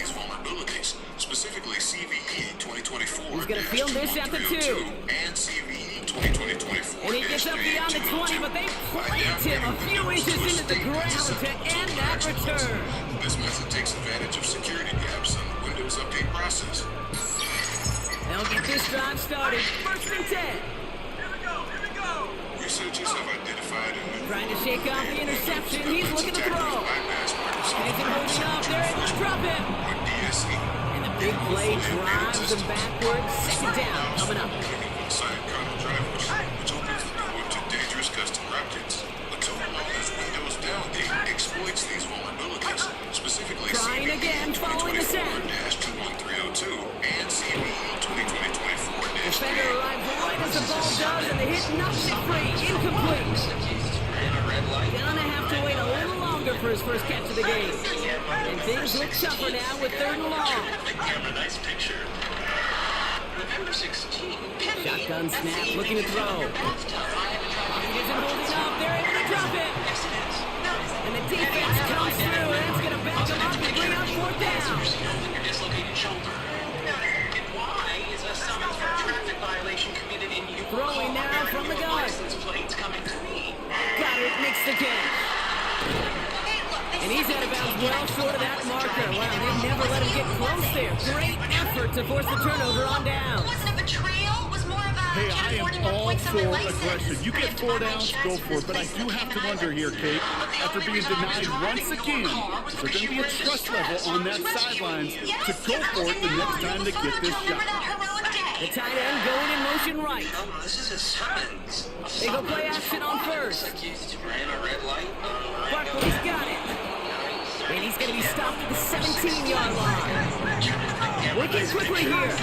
Specifically CVE 2024. He's going to field this at the 2. And CVE 2024. And he gets up beyond the 20, but they plant him a few inches into the ground to end that return. This method takes advantage of security gaps in the Windows update process. They'll get this drive started. First and 10. Researchers have identified and Trying to shake off the interception. He's looking to throw. bypass Microsoft He's holding up. They're able to drop him. or DSE. And the big play drives them backwards. Second down coming up. Side kernel drivers, which opens the door to dangerous custom route kits. A tool known as Windows Downgrade exploits these vulnerabilities, specifically Trying CVE again, following the set. 2024-21302 and CVE 2024-. Defender arrives right as the ball does, and the hit knocks it free. Incomplete. Gonna have to wait a little longer for his first catch of the game. And things look tougher now with 3rd and long. Nice picture. November 16. Shotgun snap, looking to throw. Pocket isn't holding up. They're able to drop it. And the defense comes through, and it's gonna back them up and bring up 4th down. Your dislocated shoulder. And why is a summons for a traffic violation committed in your Throwing now from the gun. license plates coming clean? Goddard makes the catch. And he's out of bounds well short of that marker. Wow, they never let him get close there. Great effort to force the turnover on down. Wasn't a betrayal. Was more of a Hey, I am all for aggression. You get 4 downs, go for it. But I do have to wonder here, Kate, after being denied once again, is there going to be a trust level on that sidelines to go for it the next time they get this shot? The tight end going in motion right. This is a summons. They go play action on first. Ran a red light. Barkley's got it. And he's going to be stopped at the 17-yard line. Working quickly here.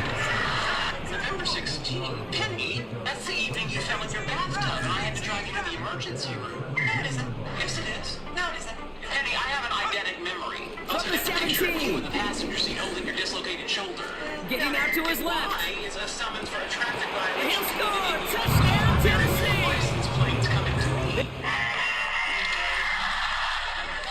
November 16. Penny, that's the evening you fell in your bathtub and I had to drive you to the emergency room. No, it isn't. Yes, it is. No, it isn't. Penny, I have an eidetic memory. From the 17. With the passenger seat holding your dislocated shoulder. Getting out to his left. Why is a summons for a traffic And violation? he'll score. Touchdown, Tennessee. License plates coming clean.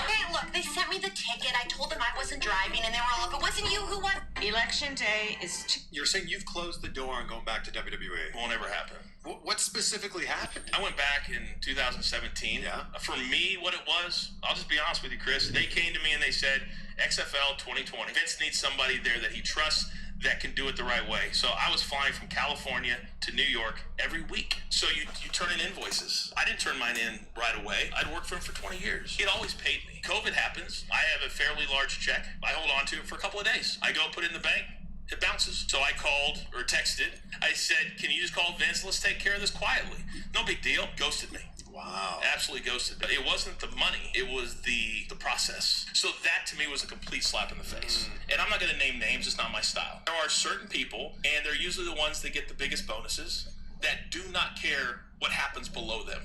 Hey, look, they sent me me the ticket. I told them I wasn't driving, and they were all, if it wasn't you, who was? Election day is... You're saying you've closed the door on going back to WWE? Won't ever happen. What specifically happened? I went back in 2017. Yeah. For me, what it was, I'll just be honest with you, Chris. They came to me and they said, XFL 2020. Vince needs somebody there that he trusts that can do it the right way. So I was flying from California to New York every week. So you turn in invoices. I didn't turn mine in right away. I'd worked for him for 20 years. He'd always paid me. COVID happens. I have a fairly large check. I hold on to it for a couple of days. I go put it in the bank. It bounces. So I called or texted. I said, can you just call Vince? Let's take care of this quietly. No big deal. Ghosted me. Wow. Absolutely ghosted. But it wasn't the money. It was the process. So that to me was a complete slap in the face. And I'm not going to name names. It's not my style. There are certain people, and they're usually the ones that get the biggest bonuses, that do not care what happens below them.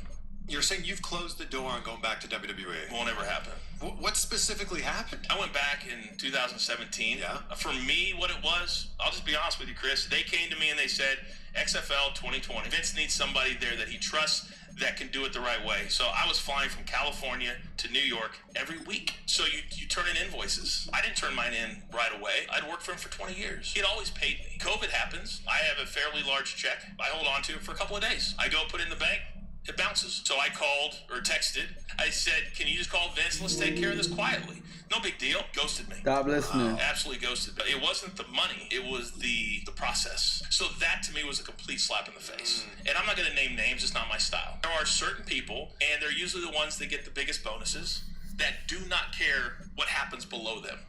You're saying you've closed the door on going back to WWE? Won't ever happen. What specifically happened? I went back in 2017. Yeah. For me, what it was, I'll just be honest with you, Chris. They came to me and they said, XFL 2020. Vince needs somebody there that he trusts that can do it the right way. So I was flying from California to New York every week. So you turn in invoices. I didn't turn mine in right away. I'd worked for him for 20 years. He'd always paid me. COVID happens. I have a fairly large check. I hold on to it for a couple of days. I go put it in the bank. It bounces. So I called or texted. I said, can you just call Vince? Let's take care of this quietly. No big deal. Ghosted me. God bless me. Absolutely ghosted. But it wasn't the money. It was the process. So that to me was a complete slap in the face. And I'm not going to name names. It's not my style. There are certain people, and they're usually the ones that get the biggest bonuses, that do not care what happens below them.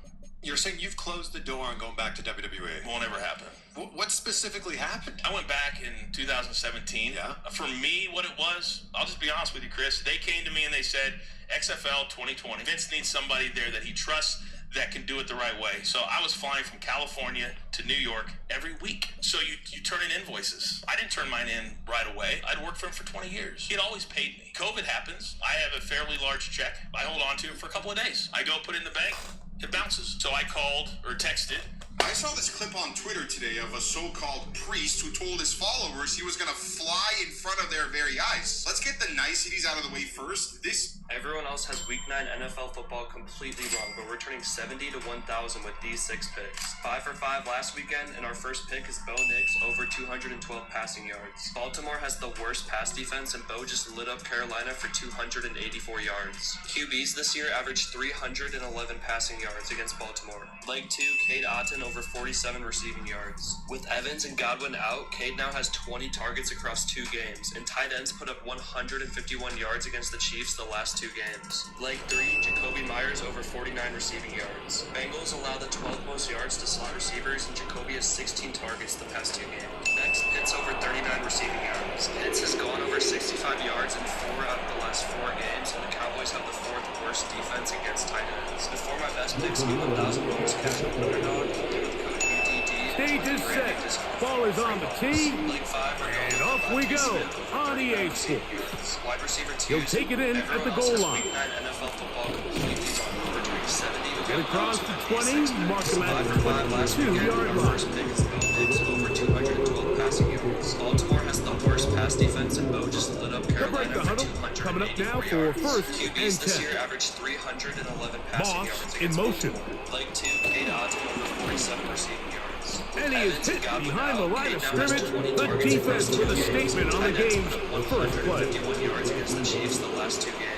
You're saying you've closed the door on going back to WWE? Won't ever happen. What specifically happened? I went back in 2017. Yeah. For me, what it was, I'll just be honest with you, Chris. They came to me and they said, XFL 2020. Vince needs somebody there that he trusts that can do it the right way. So I was flying from California to New York every week. So you turn in invoices. I didn't turn mine in right away. I'd worked for him for 20 years. He'd always paid me. COVID happens. I have a fairly large check. I hold on to it for a couple of days. I go put it in the bank. It bounces. So I called or texted. I saw this clip on Twitter today of a so-called priest who told his followers he was going to fly in front of their very eyes. Let's get the niceties out of the way first. Everyone else has Week 9 NFL football completely wrong, but we're turning 70 to 1,000 with these 6 picks. 5 for 5 last weekend, and our first pick is Bo Nix over 212 passing yards. Baltimore has the worst pass defense, and Bo just lit up Carolina for 284 yards. QBs this year averaged 311 passing yards against Baltimore. Leg 2, Cade Otton over 47 receiving yards. With Evans and Godwin out, Cade now has 20 targets across 2 games, and tight ends put up 151 yards against the Chiefs the last 2 games. Leg 3, Jacoby Myers over 49 receiving yards. Bengals allow the 12th most yards to slot receivers, and Jacoby has 16 targets the past 2 games. Next, Pitts over 39 receiving yards. Pitts has gone over 65 yards in 4 out of the last 4 games, and the Cowboys have the 4th worst defense against tight ends. Before my best picks, give 1,000 points cash on underdog, only with code UDD. Stage is set. Ball is on the tee. And off we go on EA Sports. Wide receiver He'll take it in at the goal line. NFL football completely wrong. Returning 70 to Get across the 20, mark him at the 22-yard line. First pick is Bo Nix over 212 passing yards. Baltimore has the worst pass defense, and Bo just lit up Carolina for 284 coming up now for first and 10. QBs this year averaged 311 passing yards in motion. Leg 2, Cade Otton over 47 receiving yards. And he is hit behind the line of scrimmage. The defense with a statement on the game's first play. 51 yards against the Chiefs the last 2 games.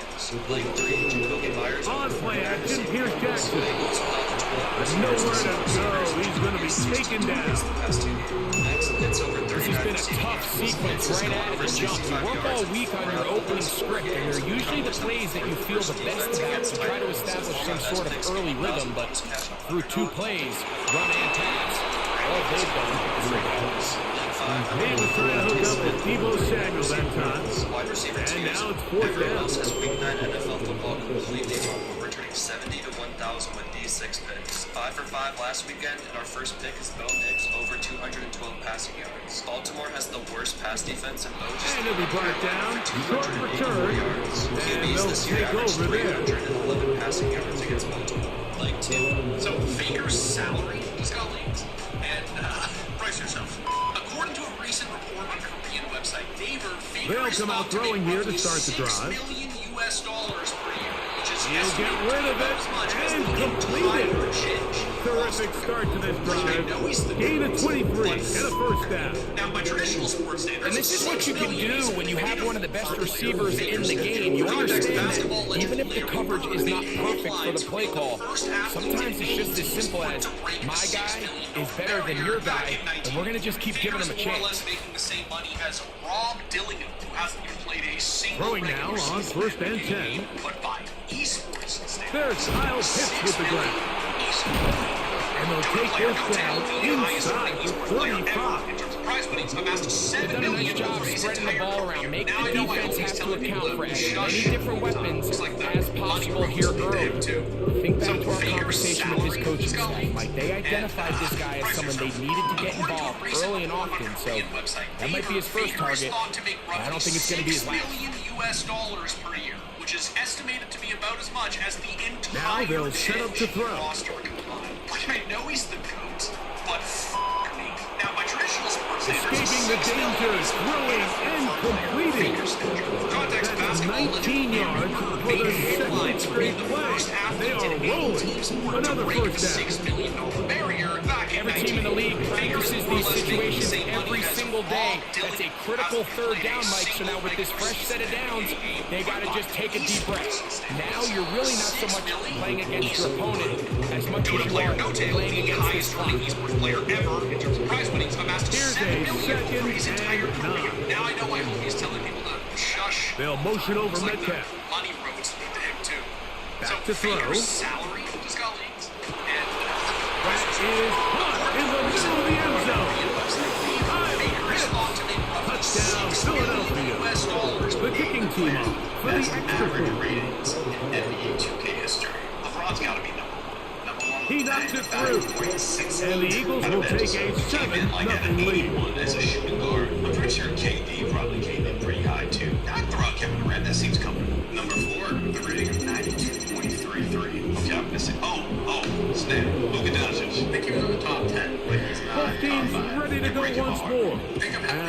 Leg 3, Jacoby Myers on play action, Pierce Jackson. Nowhere to go. He's going to be taken down. This has been a tough sequence right out of the jump. You work all week on your opening script, and they're usually the plays that you feel the best about to try to establish some sort of early rhythm, but through 2 plays, run and pass, all they've done is run. He was trying to hook up with Deebo Samuel that time. And now it's 4th Everyone down. else has Week 9 NFL football completely wrong. We're returning 70 to 1,000 with these 6 picks. 5 for 5 last weekend, and our first pick is Bo Nix over 212 passing yards. Baltimore has the worst pass defense, and Bo just And he'll be brought down. Short 284 return. yards. And QBs they'll this year take averaged over there. 311 passing yards against Baltimore. Leg 2. So Baker's salary just got leaked, and brace yourself. According to a recent report on Korean website Naver, Baker They'll is come out thought to make throwing here to roughly start the drive. $6 million per year, which is He'll get rid of it and complete it. Terrific start to this drive. Gain of 23 and a first down. Now, by traditional sports standards, And this is what you can do when you have one of the best receivers in the game. You understand that even if the coverage is not perfect for the play call, sometimes it's just as simple as my guy is better than your guy, and we're going to just keep giving him a chance. making the same money as Rob Dillingham, who hasn't even played a single Throwing now on first and 10. but by esports standards. There's Kyle Pitts with the grab. And they'll take this down inside the 35. They've done a nice job spreading the ball around, making the defense have to account for as many different weapons as possible here early. Think back to our conversation with his coaching staff. Like, they identified this guy as someone they needed to get involved early and often, so that might be his first target, but I don't think it's going to be his last. $6 per year, which is estimated to be about as much as the entire Now they'll set up to throw. roster combined. Like, I know he's the GOAT, but me. Now, by traditional sports standards, Escaping the dangers, throwing and completing. That's 19 yards for the second straight play. They are rolling. Another first down. $6 million barrier back in Every team in the league practices these situations every single day. That's a critical third down, Mike. So now with this fresh set of downs, they got to just take a deep breath. Now you're really not so much playing against your opponent as much as you are playing against this clock. player ever in terms of prize winnings, amassed Here's $7 a million second over his entire and career. 9. Now I know why he's telling people to shush. They'll motion over It's like the Metcalf. money roads to him too. Back So to throw. Baker's salary just got leaked, and That is caught in the middle of the end zone. Baker is thought to make roughly Touchdown, $6 million Philadelphia. The kicking team off for the extra average point. ratings in NBA 2K history. LeBron's got to be number one. Number one. He knocks it through. And the Eagles will take a 7-0 lead. As a shooting guard, I'm pretty sure KD probably came in pretty high too. I'd throw out Kevin Durant. That seems comfortable. Number 4 with a rating of 92.33. Okay, I'm missing. Oh, snap. Luka Doncic. I think he was in the top 10, but he's not. Both teams ready to go once more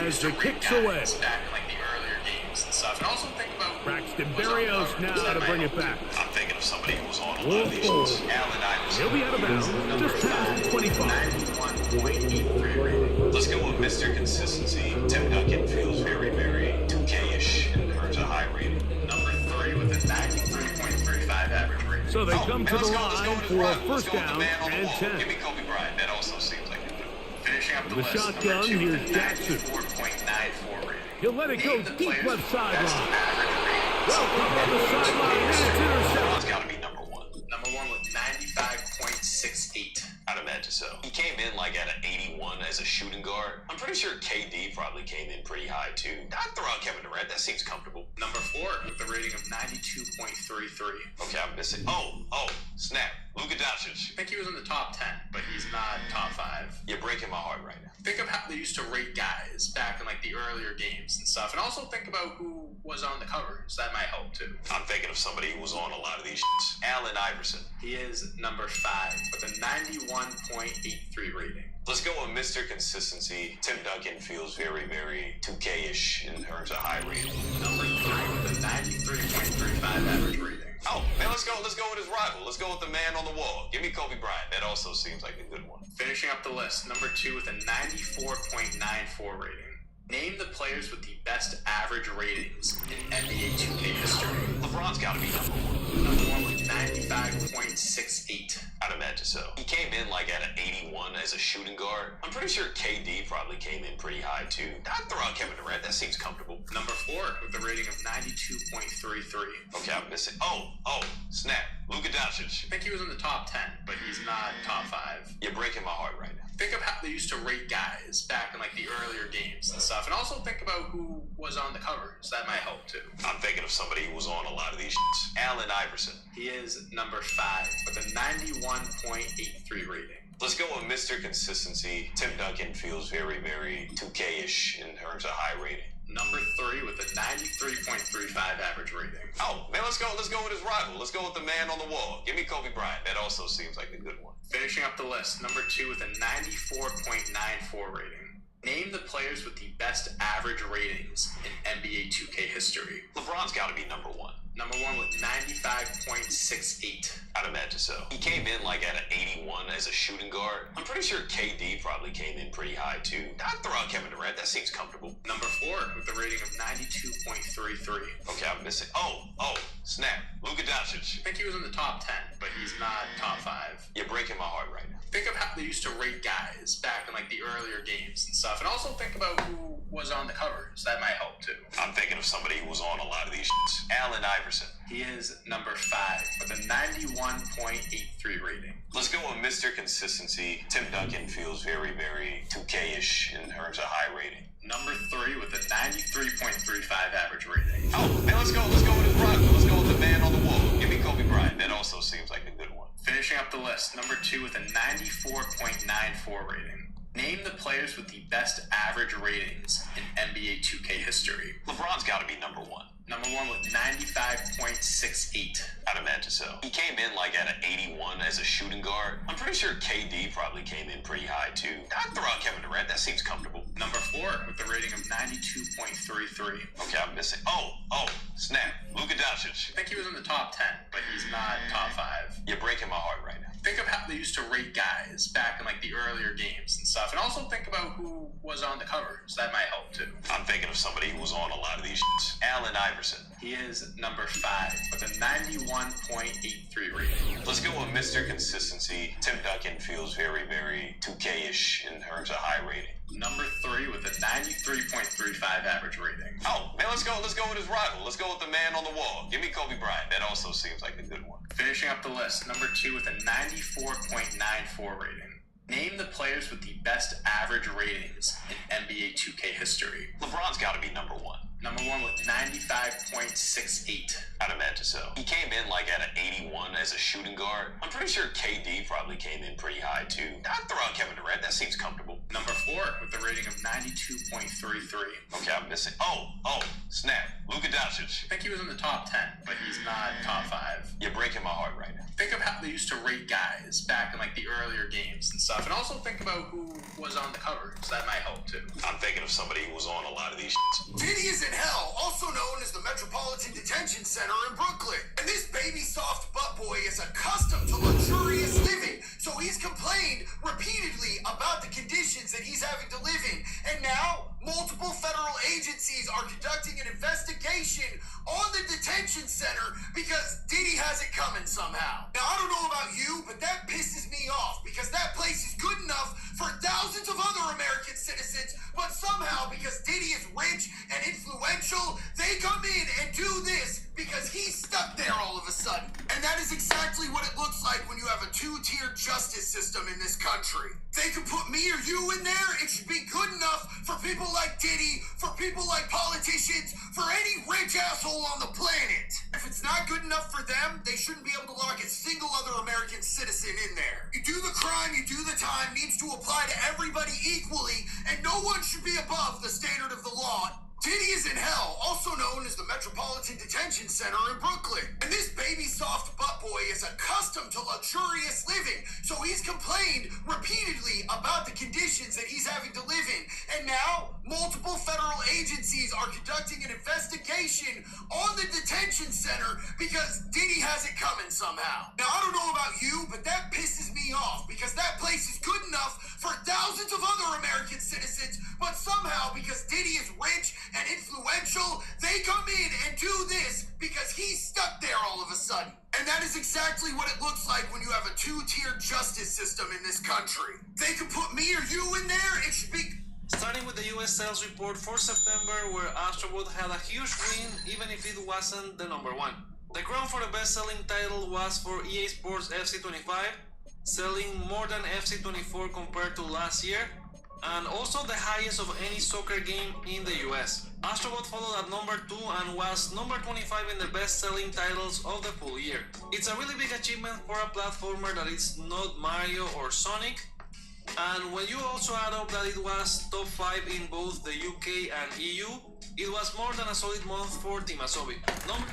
as the kicks away. Back in like the earlier games and stuff. And also think about Braxton Berrios now to bring it back. I'm thinking of somebody who was on a lot Wolf of these forward. shows. Allen Iverson. He'll be out of bounds, just past the 25. 91.83 rating. Let's go with Mr. Consistency. Tim Duncan feels very, very 2K-ish in terms of high rating. Number 3 with a 93.35 average rating. So they come to the line for a first down and 10. Give me Kobe Bryant. That also seems like a good one. Finishing up the The list. shotgun, Number 2 with here's a Jackson. 94.94 rating. He'll let it go Name the deep players left with the best sideline. average ratings. Welcome on the sideline, and it's intercepted. LeBron's got to be number 1. Number 1 with 95.68. I'd imagine so. He came in like at an 81 as a shooting guard. I'm pretty sure KD probably came in pretty high too. I'd throw out Kevin Durant. That seems comfortable. Number 4 with a rating of 92.33. Okay, I'm missing. Oh, snap. Luka Doncic. I think he was in the top 10, but he's not top 5. You're breaking my heart right now. Think of how they used to rate guys back in like the earlier games and stuff. And also think about who was on the covers. That might help too. I'm thinking of somebody who was on a lot of these shits. Allen Iverson. He is number 5 with a 91.83 rating. Let's go with Mr. Consistency. Tim Duncan feels very, very 2K-ish in terms of high rating. Number 3 with a 93.35 average rating. Oh, man, let's go with his rival. Let's go with the man on the wall. Give me Kobe Bryant. That also seems like a good one. Finishing up the list, number 2 with a 94.94 rating. Name the players with the best average ratings in NBA 2K history. LeBron's got to be number 1. Number 1 with 95.68. I'd imagine so. He came in like at an 81 as a shooting guard. I'm pretty sure KD probably came in pretty high too. I'd throw out Kevin Durant. That seems comfortable. Number 4 with a rating of 92.33. Okay, I'm missing. Oh, snap. Luka Doncic. I think he was in the top 10, but he's not top 5. You're breaking my heart right now. Think of how they used to rate guys back in like the earlier games and stuff. And also think about who was on the covers. That might help too. I'm thinking of somebody who was on a lot of these shits. Allen Iverson. He is number 5 with a 91.83 rating. Let's go with Mr. Consistency. Tim Duncan feels very, very 2K-ish in terms of high rating. Number 3 with a 93.35 average rating. Oh, man, let's go with his rival. Let's go with the man on the wall. Give me Kobe Bryant. That also seems like a good one. Finishing up the list, number 2 with a 94.94 rating. Name the players with the best average ratings in NBA 2K history. LeBron's got to be number 1. Number one with 95.68. I'd imagine so. He came in like at an 81 as a shooting guard. I'm pretty sure KD probably came in pretty high too. I'd throw out Kevin Durant. That seems comfortable. Number four with a rating of 92.33. Okay, I'm missing. Oh, snap. Luka Doncic. I think he was in the top 10, but he's not top 5. You're breaking my heart right now. Think of how they used to rate guys back in like the earlier games and stuff, and also think about who was on the covers. That might help too. I'm thinking of somebody who was on a lot of these shits. Allen Iverson. He is number 5 with a 91.83 rating. Let's go with Mr. Consistency. Tim Duncan feels very, very 2K-ish in terms of high rating. Number 3 with a 93.35 average rating. Oh, man, let's go with his rock. Let's go with the man on the wall. Give me Kobe Bryant. That also seems like a good one. Finishing up the list, number 2 with a 94.94 rating. Name the players with the best average ratings in NBA 2K history. LeBron's got to be number 1. Number 1 with 95.68. I'd imagine so. He came in like at an 81 as a shooting guard. I'm pretty sure KD probably came in pretty high too. I'd throw out Kevin Durant. That seems comfortable. Number 4 with a rating of 92.33. Okay, I'm missing. Oh, snap. Luka Doncic. I think he was in the top 10, but he's not top 5. You're breaking my heart right now. Think of how they used to rate guys back in like the earlier games and stuff, and also think about who was on the covers. That might help too. I'm thinking of somebody who was on a lot of these shits. Allen Iverson. He is number 5 with a 91.83 rating. Let's go with Mr. Consistency. Tim Duncan feels very, very 2K-ish in terms of high rating. Number 3 with a 93.35 average rating. Oh, man, let's go with his rival. Let's go with the man on the wall. Give me Kobe Bryant. That also seems like a good one. Finishing up the list, number 2 with a 94.94 rating. Name the players with the best average ratings in NBA 2K history. LeBron's got to be number 1. Number 1 with 95.68. I'd imagine so. He came in like at an 81 as a shooting guard. I'm pretty sure KD probably came in pretty high too. I'd throw out Kevin Durant. That seems comfortable. Number 4 with a rating of 92.33. Okay, I'm missing. Oh, snap. Luka Doncic. I think he was in the top 10, but he's not top 5. You're breaking my heart right now. Think of how they used to rate guys back in like the earlier games and stuff, and also think about who was on the covers. That might help too. I'm thinking of somebody who was on a lot of these shits. Diddy is in hell, also known as the Metropolitan Detention Center in Brooklyn. And this baby soft butt boy is accustomed to luxurious living, so he's complained repeatedly about the conditions that he's having to live in. And now, multiple federal agencies are conducting an investigation on the detention center because Diddy has it coming somehow. Now, I don't know about you, but that pisses me off because that place is good enough for thousands of other American citizens, but somehow, because Diddy is rich and influential, they come in and do this because he's stuck there all of a sudden. And that is exactly what it looks like when you have a two-tiered justice system in this country. They could put me or you in there. It should be good enough for people like Diddy, for people like politicians, for any rich asshole on the planet. If it's not good enough for them, they shouldn't be able to lock a single other American citizen in there. You do the crime, you do the time, needs to apply to everybody equally, and no one should be above the standard of the law. Diddy is in hell, also known as the Metropolitan Detention Center in Brooklyn. And this baby soft butt boy is accustomed to luxurious living, so he's complained repeatedly about the conditions that he's having to live in. And now, multiple federal agencies are conducting an investigation on the detention center because Diddy has it coming somehow. Now, I don't know about you, but that pisses me off because that place is good enough for thousands of other American citizens, but somehow, because Diddy is rich and influential, they come in and do this because he's stuck there all of a sudden. And that is exactly what it looks like when you have a two-tiered justice system in this country. They could put me or you in there, it should be... Starting with the US sales report for September, where Astrobot had a huge win, even if it wasn't the number 1. The crown for the best-selling title was for EA Sports FC25, selling more than FC24 compared to last year, and also the highest of any soccer game in the US. Astrobot followed at number 2 and was number 25 in the best-selling titles of the full year. It's a really big achievement for a platformer that is not Mario or Sonic, And when you also add up that it was top 5 in both the UK and EU, it was more than a solid month for Team Asobi.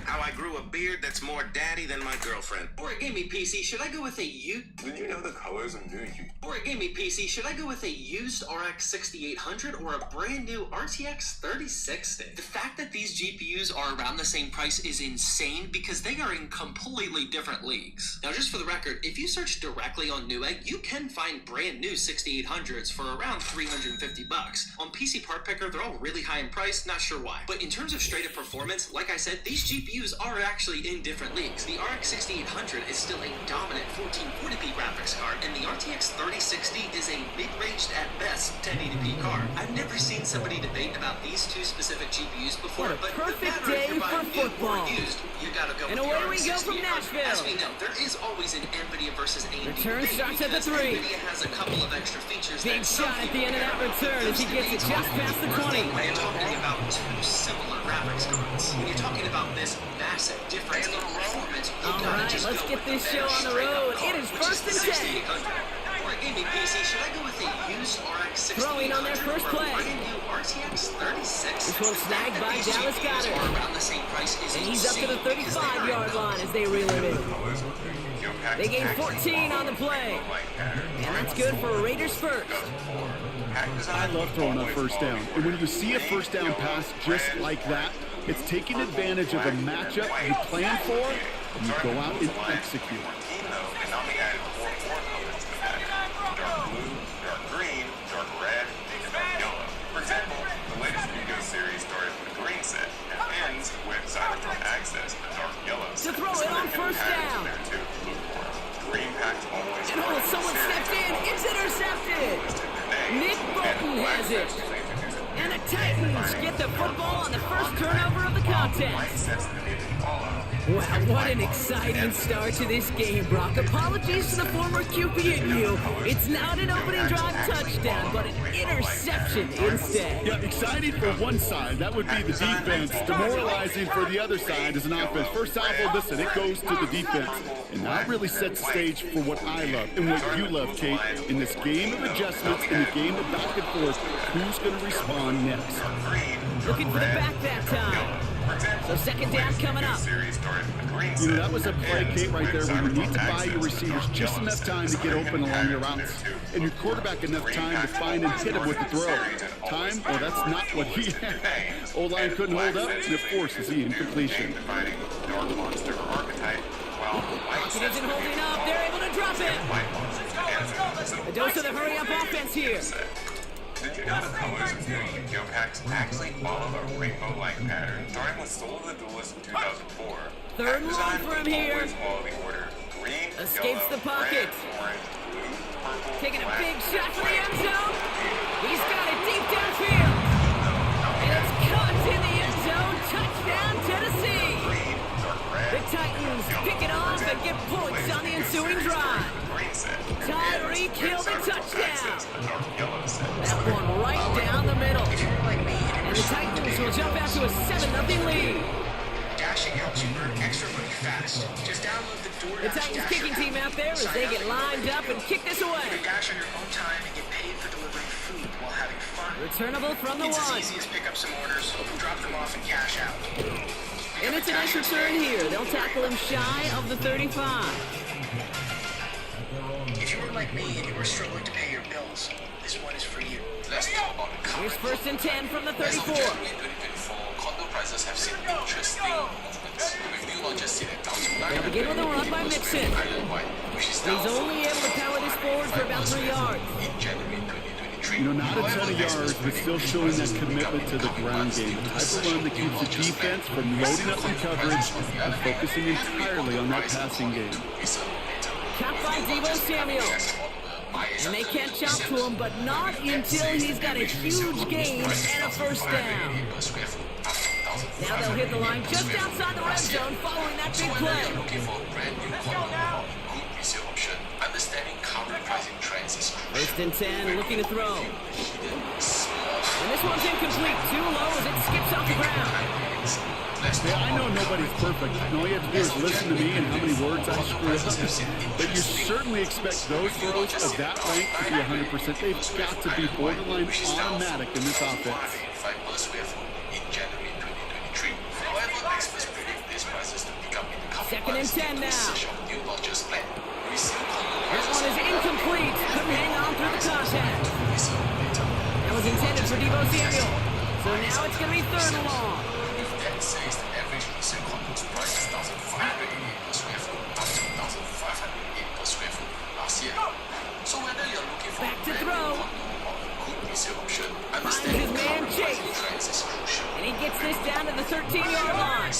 How I grew a beard that's more daddy than my girlfriend. Origami PC, should I go with a Did you know the colors of new Origami PC, should I go with a used RX 6800 or a brand new RTX 3060? The fact that these GPUs are around the same price is insane because they are in completely different leagues. Now, just for the record, if you search directly on Newegg, you can find brand new 6800s for around $350. On PC Part Picker, they're all really high in price, not sure why. But in terms of straight up performance, like I said, these GPUs are actually in different leagues. The RX 6800 is still a dominant 1440p graphics card, and the RTX 3060 is a mid-ranged at best 1080p card. I've never seen somebody debate about these two specific GPUs before, what a but perfect no day for football. Used, you gotta go and with away the we go from Nashville. As we know, there is always an NVIDIA versus AMD return debate starts at the because 3. NVIDIA has a couple of extra features. Big shot at the end of that return as he gets it just past the 20. When you're talking about two similar graphics cards, when you're talking about this massive difference in performance, all right, let's get this show on the road. It is 1st and 10. For a gaming PC, should I go with a used RX 6800 throwing on their first play. or a brand new RTX 3060? This one's snagged by Dallas Goddard. Around the same price is and he's up to the 35-yard line as they reel him in. They gain 14 on the play. And that's good for Raiders first. I love throwing on first down. And when you see a first down pass just like that, it's taking advantage of a matchup you plan for, and you go out and execute. Dark blue, dark green, dark red, and dark yellow. For example, the latest Yugioh series started with a green set and ends with Cybertron Access, a dark yellow set. To throw it on first down. Green packs always. And someone stepped in. It's intercepted. Nick Bolton has it. And the Titans get the football on the first turnover of the contest. Wow, what an exciting start to this game, Brock. Apologies to the former QB at you. It's not an opening drive touchdown, but an interception instead. Yeah, exciting for one side. That would be the defense. Demoralizing for the other side as an offense. First salvo, listen, it goes to the defense. And that really sets the stage for what I love and what you love, Kate. In this game of adjustments, in the game of back and forth, who's going to respond next? Looking for the back that time. So second down coming up. You know, that was a play, Kate, right there where you need to buy your receivers just enough time to get open along your routes. And your quarterback enough time to find and hit him with the throw. Time? Well, that's not what he had. O-line couldn't hold up, and it forces the incompletion. Pocket isn't holding up. They're able to drop it. A dose of the hurry-up offense here. Did you know the colors of the Yugioh packs actually follow a rainbow-like pattern, starting with Soul of the Duelist in 2004? Third and long for him here. Order. Green, escapes the pocket. Red, orange, blue, purple, taking a black, big shot for the end zone. He's got it deep downfield. And it's caught in the end zone. Touchdown, Tennessee. The Titans pick it off and get points on the ensuing drive. Tyreek Hill the touchdown. That one right down the middle. And the Titans will jump out to a 7-0 lead. Dashing helps you earn extra money fast. Just download the DoorDash. The Titans kicking team out there as they get lined up and kick this away. You can dash on your own time and get paid for delivering food while having fun. Returnable from the it's one. It's as easy as pick up some orders, drop them off, and cash out. And it's a nice return here. They'll tackle him shy of the 35. If you were like me and you were struggling to pay your bills, this one is for you. Let's talk about the Here's 1st and 10 from the 34. As of January 2024, condo prices have seen interesting movements, with new launches seen at They'll begin with a run by Mixon. He's only able to power this forward for about 3 yards. In January 2023, You know, not a ton of yards, but still showing that commitment to the ground game. The type of run that keeps the defense from loading up in coverage and focusing entirely on that passing game. Capped by Deebo Samuel. And they can't chop to him, but not until he's got a huge gain and a first down. Now they'll hit the line just outside the red zone following that big play. Looking for a brand new condo, good resale option. Understanding current pricing trends is crucial. 1st and 10, looking to throw. Small And this one's incomplete. Too low as it skips off the ground. Yeah, I know nobody's perfect, and all you have to do is listen to me and how many words I screw up. But you certainly expect those throws of that length to be 100%. They've got to be borderline automatic in this offense. Second and 10 now. That one is incomplete. Couldn't hang on through the contact. That was intended for Deebo Samuel. So now it's going to be third and long. That says the average resale condos price is 1,588 per square foot up to 1,508 per square foot last year. So whether you're looking for back to throw, or a good resale option, finds his man Chase, and he gets this down to the 13-yard line.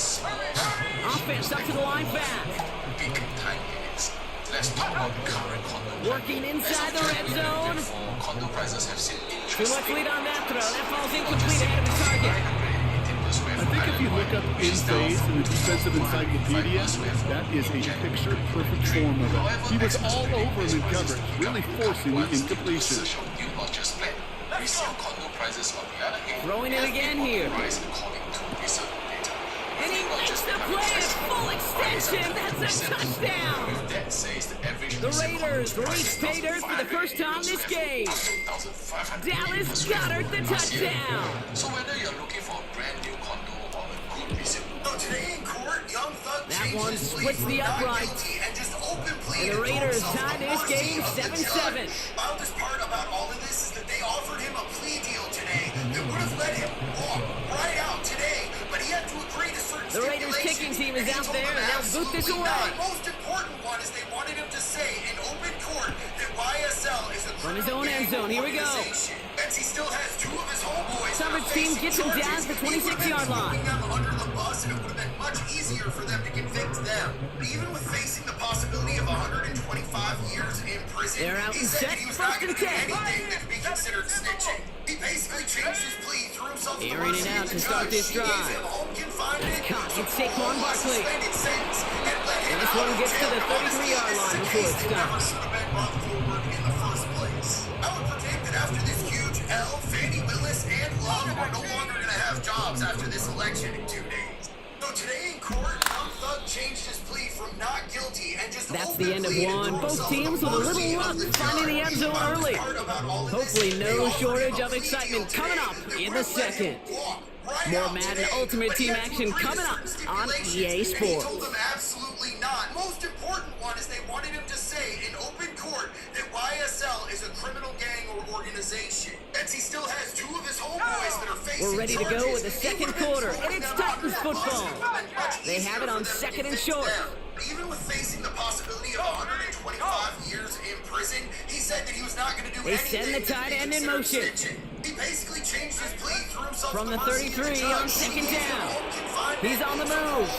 Offense up to the line fast. Big time hits. Let's talk about current condo. Working inside the red zone. Condo prices have seen too much lead on that throw. That falls incomplete ahead of the target. I think if you look up in phase in the defensive encyclopedia, that is a picture-perfect form of it. He was all over him in coverage, really forcing the incompletion. Throwing it again here. And he makes the play at full extension. That's a touchdown. The Raiders reach pay dirt for the first time this game. Dallas Goedert the touchdown. So whether you're looking for a brand new condo or a good resale. Today in court, Young Thug that one splits the upright. And the Raiders tie this game 7-7. Wildest part about all of this is that they offered him a plea deal today that would have let him walk right out today, but he had to agree to certain the Raiders kicking team is out there, and they'll boot this away. The most important one is they wanted him to say in open court that YSL is a from his own end zone. Here we go. And he still has two of his homeboys. Coverage team gets him down to the 26-yard line. Them under the bus, and it would have been much easier for them to convict them. Even with facing the possibility of 125 years in prison, they're out he and said set. he was not going to do anything that could be considered snitching. He basically changed his plea, threw himself to the airing it out to start this drive. That's caught. It's Saquon Barkley. And this one gets to the 33-yard line before it stops. I would predict that after this huge L, Fannie Willis and Love are no longer going to have jobs after this election in 2 days. So today in court, Young Thug changed his plea from not guilty and just that's the end of one. Both teams with a little luck finding the end zone early. Hopefully no shortage of excitement coming up in the second. More Madden Ultimate Team action coming up on EA Sports. He told them absolutely not. Most important one is they wanted him to say in open court that YSL is a criminal gang or organization. And he still has two of his homeboys that are facing we're ready to go with the second quarter, and it's Titans football. They have it on second and short. Even with facing the possibility of 125 years in prison, he said that he was not going to do they anything. They send the tight end in motion. He basically changed his plea, threw himself from the 33 on second down. He's on the move.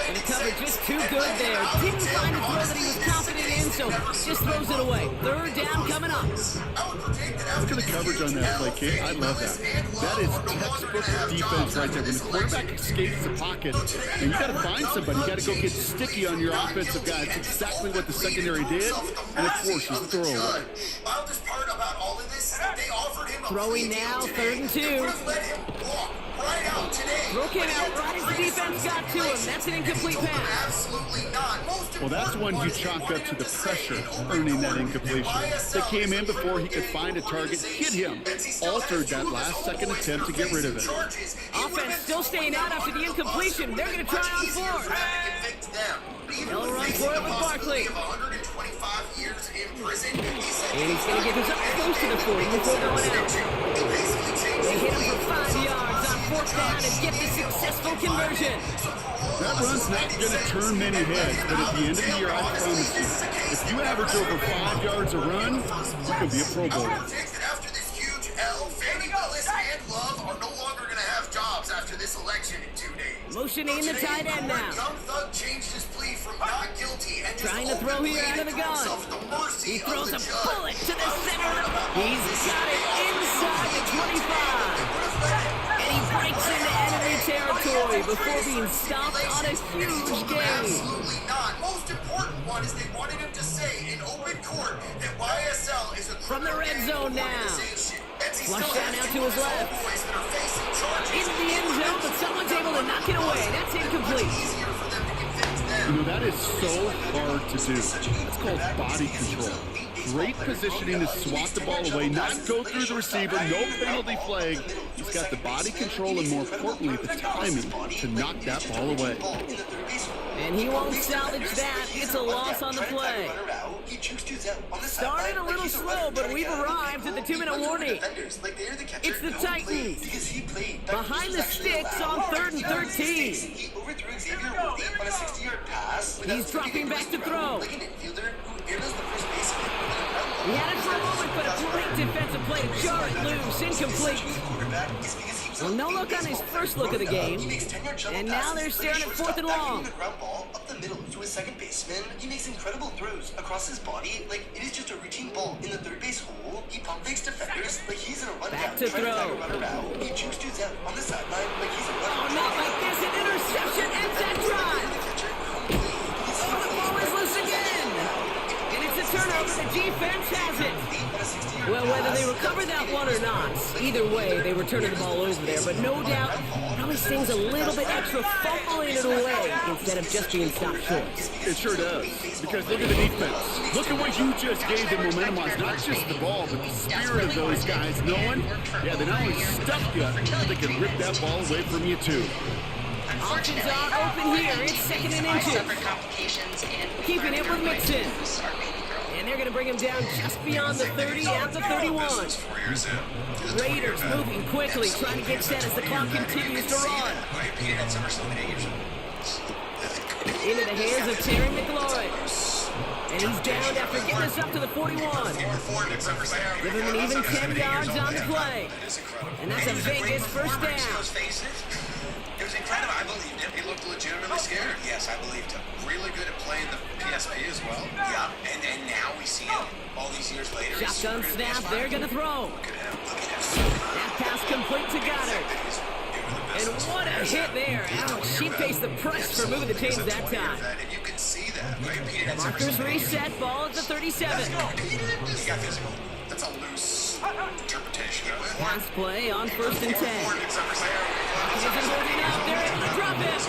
And the cover just too good there. Didn't find a throw that he was confident in, so just throws it away. Third down coming up. Look at the coverage on that play, kid. I love that. That is textbook defense right there. When the quarterback escapes the pocket, and you got to find somebody. You got to go get sticky on your offensive guy. It's exactly what the secondary did, and it forces the throw away. Wildest part about all of this is that they offered him a throwing now, 3rd and 2. Throw came out right as the defense got to him. That's an incomplete pass. Well, that's one you chalk up to the pressure earning that incompletion. They came in before he could find a target, hit him, altered that last-second attempt to get rid of it. Offense still staying out after the incompletion. They're going to try on 4. They'll run for it with Barkley. And he's going to get this up close to the 40 before going out. They hit him for 5 yards on 4th down and get the successful conversion. That run's not going to turn many heads, but at the end of the year, I promise you, if you average over 5 yards a run, you could be a Pro Bowler. After this huge L, Fannie Willis and Love are no longer going to have jobs after this election in 2 days. Motioning the tight end now. Young Thug changed his plea from not guilty and trying to throw here out of the gun. He throws a bullet to the center. He's got it inside the 25. And he breaks into enemy territory before being stopped on a huge gain. Absolutely not. Most important one is they wanted him to say in open court that YSL is a from the red zone now. Flush down out to his left. Into the end zone, but someone's able to knock it away. That's incomplete. You know, that is so hard to do. That's called body control. Great positioning to swat the ball away, not go through the receiver, no penalty flag. He's got the body control and, more importantly, the timing to knock that ball away. And he won't salvage that. It's a loss on the play. Started a little slow, but we've arrived at the 2-minute warning. It's the Titans. Behind the sticks on 3rd and 13. He's dropping back to throw. He had it for a moment, but a great defensive play to jar it loose. Incomplete. Well, no look on his first look of the game. And now they're staring at 4th and long. Up the middle to his second baseman. He makes incredible throws across his body. Like, it is just a routine ball in the third base hole. He pump fakes defenders like he's in a rundown. Back to throw. He juice dudes out on the sideline like he's a rundown. Oh, not like this. An interception ends that drive. Oh, the ball is loose again. And it's a turnover. The defense has it. Well, whether they recover that one or not, either way, they were turning the ball over there. But no doubt, probably stings a little bit extra fumbling it away instead of just being stopped short. It sure does. Because look at the defense. Look at what you just gave them momentum on. Not just the ball, but the spirit of those guys knowing, yeah, they not only stuffed you, they can rip that ball away from you, too. Options are open here. It's 2nd and inches. Keeping it with Mixon. And they're going to bring him down just beyond the 30 at the 31. Raiders moving quickly, trying to get set as the clock continues to run. Into the hands of Terry McLaurin. And he's down after getting us up to the 41. Give him an even 10 yards on the play. And that's a Vegas first down. It was incredible. I believed him. He looked legitimately scared. Yes, I believed him. Really good at playing the PSP as well. Yeah, and now we see him all these years later. Shotgun snap, they're going to throw. That pass complete to Goddard. And what a hit there. Ouch, she faced the press for moving the chains that time. And you can see that. Markers reset, ball at the 37. He got physical. That's a loose interpretation. Pass play on 1st and 10. Isn't holding up. They're able to drop it.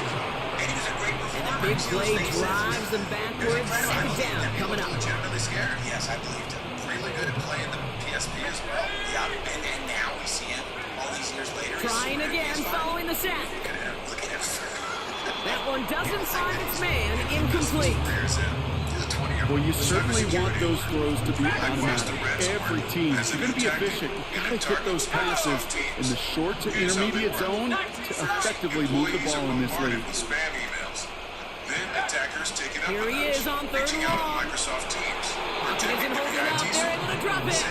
And the big play drives them backwards. 2nd down coming up. Legitimately scared. Yes, I believed him. Really good at playing the PSP as well. Yeah, and now we see him all these years later. Trying again, following the sack. That one doesn't find its man. Incomplete. Well, you certainly want those throws to be automatic. Every team, if you're going to be efficient, you've got to hit those passes in the short to intermediate zone to effectively move the ball in this league. Here he is on 3rd and long. Isn't holding up. They're able to drop it.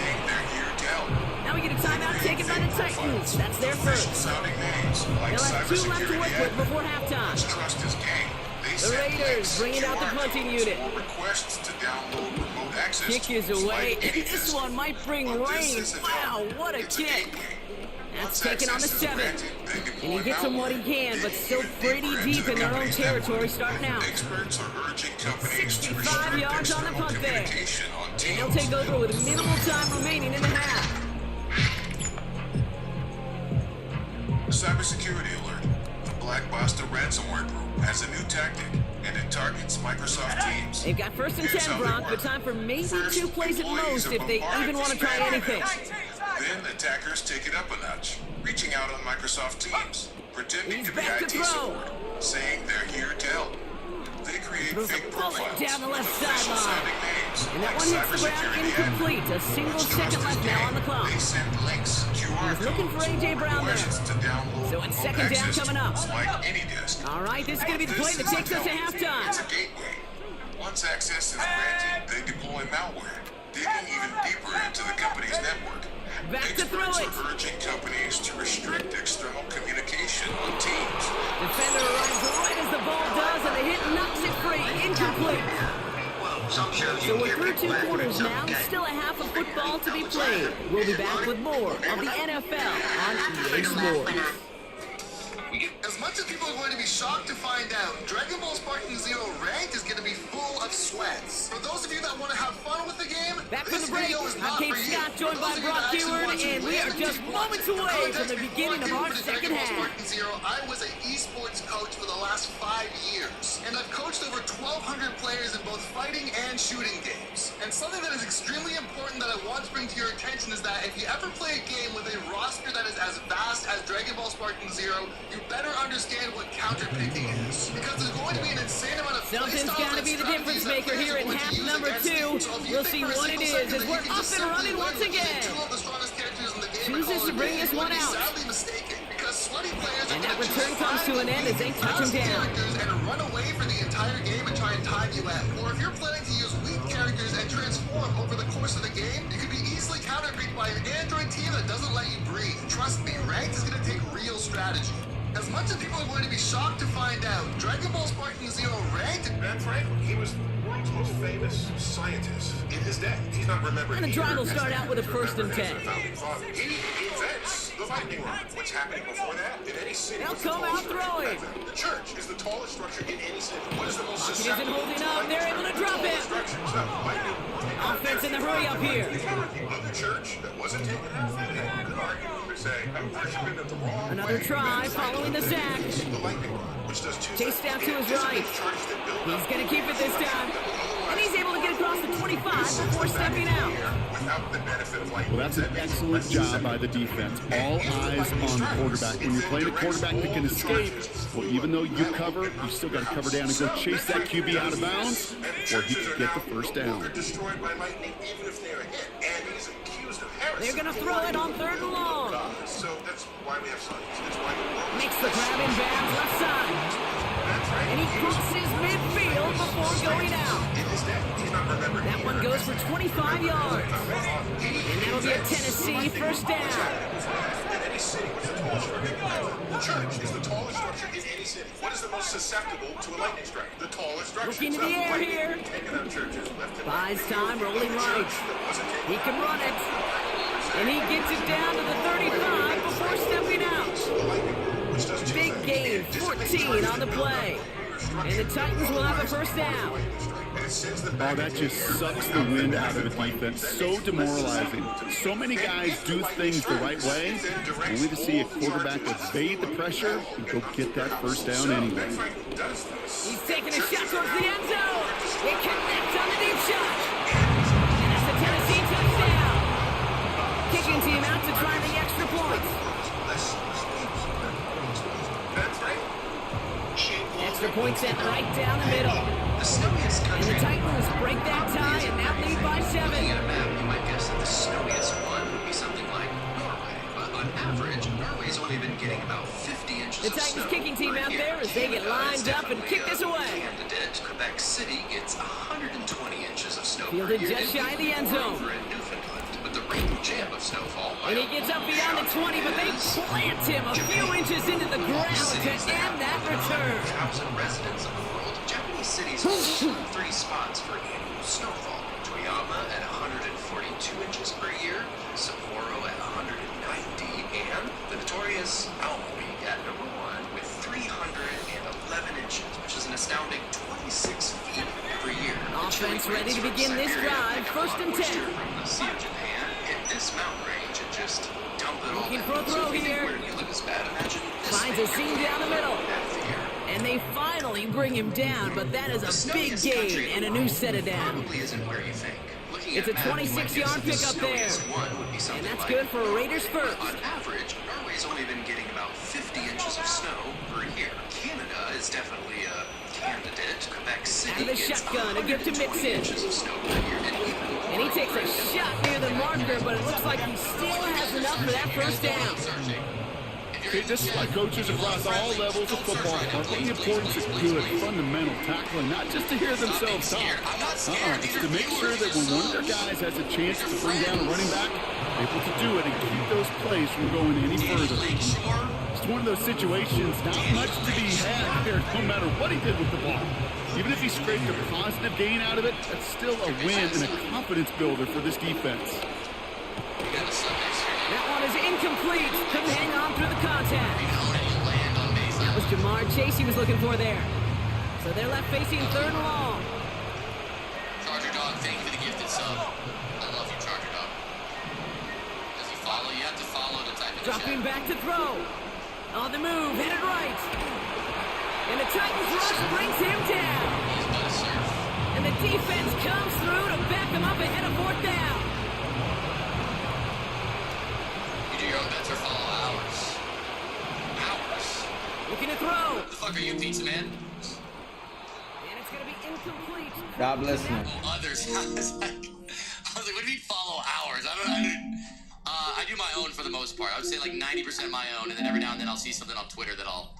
Now we get a timeout taken by the Titans. That's their first. They'll have 2 left to work with before halftime. The Raiders bringing out the punting unit. Kick is away, and this one might bring rain. Wow, what a kick. That's taken on the 7th. And he gets him what he can, but still pretty deep in their own territory starting out. 65 yards on the punt there. And he'll take over with minimal time remaining in the half. Cybersecurity alert. The Blackbuster ransomware group has a new tactic, and it targets Microsoft Teams. They've got 1st and 10, Brock, but time for maybe 2 plays at most if they even want to try anything. Then attackers take it up a notch, reaching out on Microsoft Teams, pretending to be back to IT throw. support, saying they're here to help. They create fake profiles, down the left official sideline. sounding names, And that like one hits the ground cybersecurity incomplete. admin. A single What's second left now on the clock. They send links, QR He's looking for codes, A.J. Browne there. requests to download So it's 2nd down access coming up. tools like AnyDesk. All right, this is going to be the play that takes us to halftime. It's a gateway. Once access is granted, they deploy malware, digging even deeper into the company's network. Back to throw it. Experts are urging companies to restrict external communication on Teams. Defender arrives right as the ball does, and the hit knocks it free. Incomplete. So we're through 2 quarters now. Still a half of football to be played. We'll be back with more of the NFL on EA Sports. As much as people are going to be shocked to find out Dragon Ball Sparking Zero Ranked is going to be full of sweats. For those of you that want to have fun with the game, back from this the break. video is I'm not Kate for you. Scott, joined by Brock Heward, and we are just moments away from the beginning of our second half. Sparking Zero, I was an esports coach for the last 5 years, and I've coached over 1,200 players in both fighting and shooting games. And something that is extremely important that I want to bring to your attention is that if you ever play a game with a roster that is as vast as Dragon Ball Sparking Zero, you better understand what counterpicking is. Because there's going to be an insane amount of something's got to be the difference maker here in half number 2. We'll see what it is as we're up and running once again. Chooses to bring this one out. And that return comes to an end as they touch him down. And run away for the entire game and try and time you out. Or if you're planning to use weak characters and transform over the course of the game, you could be easily counterpicked by an Android team that doesn't let you breathe. Trust me, Ranked is going to take real strategy. As much as people are going to be shocked to find out, Dragon Ball Sparking Zero Ranked... Ben Franklin, he was the world's most famous scientist in his day. He's not remembered. And the drive will start out with a 1st and 10. He invents the lightning rod. What's happening before that? In any city, they'll come out throwing. The church is the tallest structure in any city. What is the most susceptible? It isn't holding up. They're able to drop it. Offense in the hurry up here. Other church that wasn't taken out. Could argue to say, I should have been at the wrong. Another try following the sack. Chased out to his right. He's going to keep it this time. And he's able to get across the 25 before stepping out. Well, that's an excellent job by the defense. All eyes on the quarterback. When you're playing a quarterback that can escape, well, even though you cover, you still got to cover down and go chase that QB out of bounds, or he could get the first down. They're going to throw it on 3rd and long. So that's why we have signs. Makes the grab in bounds left side. And he crosses midfield before going out. That one goes for 25 yards. And that'll be a Tennessee first down. The church is the tallest structure in any city. What is the most susceptible to a lightning strike? The tallest structure. Looking to the air here. Buys time, rolling right. He can run it. And he gets it down to the 35 before stepping out. Big gain, 14 on the play. And the Titans will have a first down. Oh, that just sucks the wind out of the defense. So demoralizing. So many guys do things the right way, only to see a quarterback evade the pressure and go get that first down anyway. He's taking a shot towards the end zone. It connects on the deep shot. And that's a Tennessee touchdown. Kicking team out to try the extra points. Extra point set right down the middle. And the Titans break that tie and now lead by 7. Looking at a map, you might guess that the snowiest one would be something like Norway. But on average, Norway's only been getting about 50 inches of snow. The Titans kicking team out there as they get lined up and kick this away. Quebec City gets 120 inches of snow. Fielded just shy of the end zone. With the rain jam of snowfall. And he gets up beyond the 20, but they plant him a few inches into the ground to end that return. 1,000 residents of the world, Japanese cities hold 3 spots for annual snowfall. Toyama at 142 inches per year, Sapporo at 190, and the notorious Aomori at number 1 with 311 inches, which is an astounding 26 feet per year. Offense ready to begin this drive, 1st and 10. From the Sea of Japan, hit this mountain range and just dump it all looking for a throw here. Where you live is bad, imagine finds a seam down the middle. And they finally bring him down, but that is a big gain and a new set of down. Probably isn't where you think. It's a 26-yard pickup there. And that's good for a Raiders first. On average, Norway's only been getting about 50 inches of snow per year. Canada is definitely a candidate. Quebec City out of the shotgun, a gift to Mixon. And he takes a shot near the marker, but it looks like he still has enough for that first down. Okay, this is why coaches across all levels of football are the importance of good, fundamental tackling, not just to hear themselves talk. It's to make sure that when one of their guys has a chance to bring down a running back, able to do it and keep those plays from going any further. It's one of those situations, not much to be had here, no matter what he did with the ball. Even if he scraped a positive gain out of it, that's still a win and a confidence builder for this defense. That one is incomplete. Couldn't hang on through the contact. That was Jamar chase he was looking for there. So they're left facing 3rd and long. Charger Dog, thank you for the gifted sub. I love you, Charger Dog. Does he follow? You have to follow to type in the Dropping chat. back to throw. On the move, headed right. And the Titans rush brings him down. He's but a surf. And the defense comes through to back him up ahead of 4th down. You do your own bets or follow ours? Ours? Looking to throw. Who the fuck are you, Pizza Man? And it's going to be incomplete. God bless you. Oh, others. I was like, what do you mean follow ours? I do my own for the most part. I would say like 90% my own, and then every now and then I'll see something on Twitter that I'll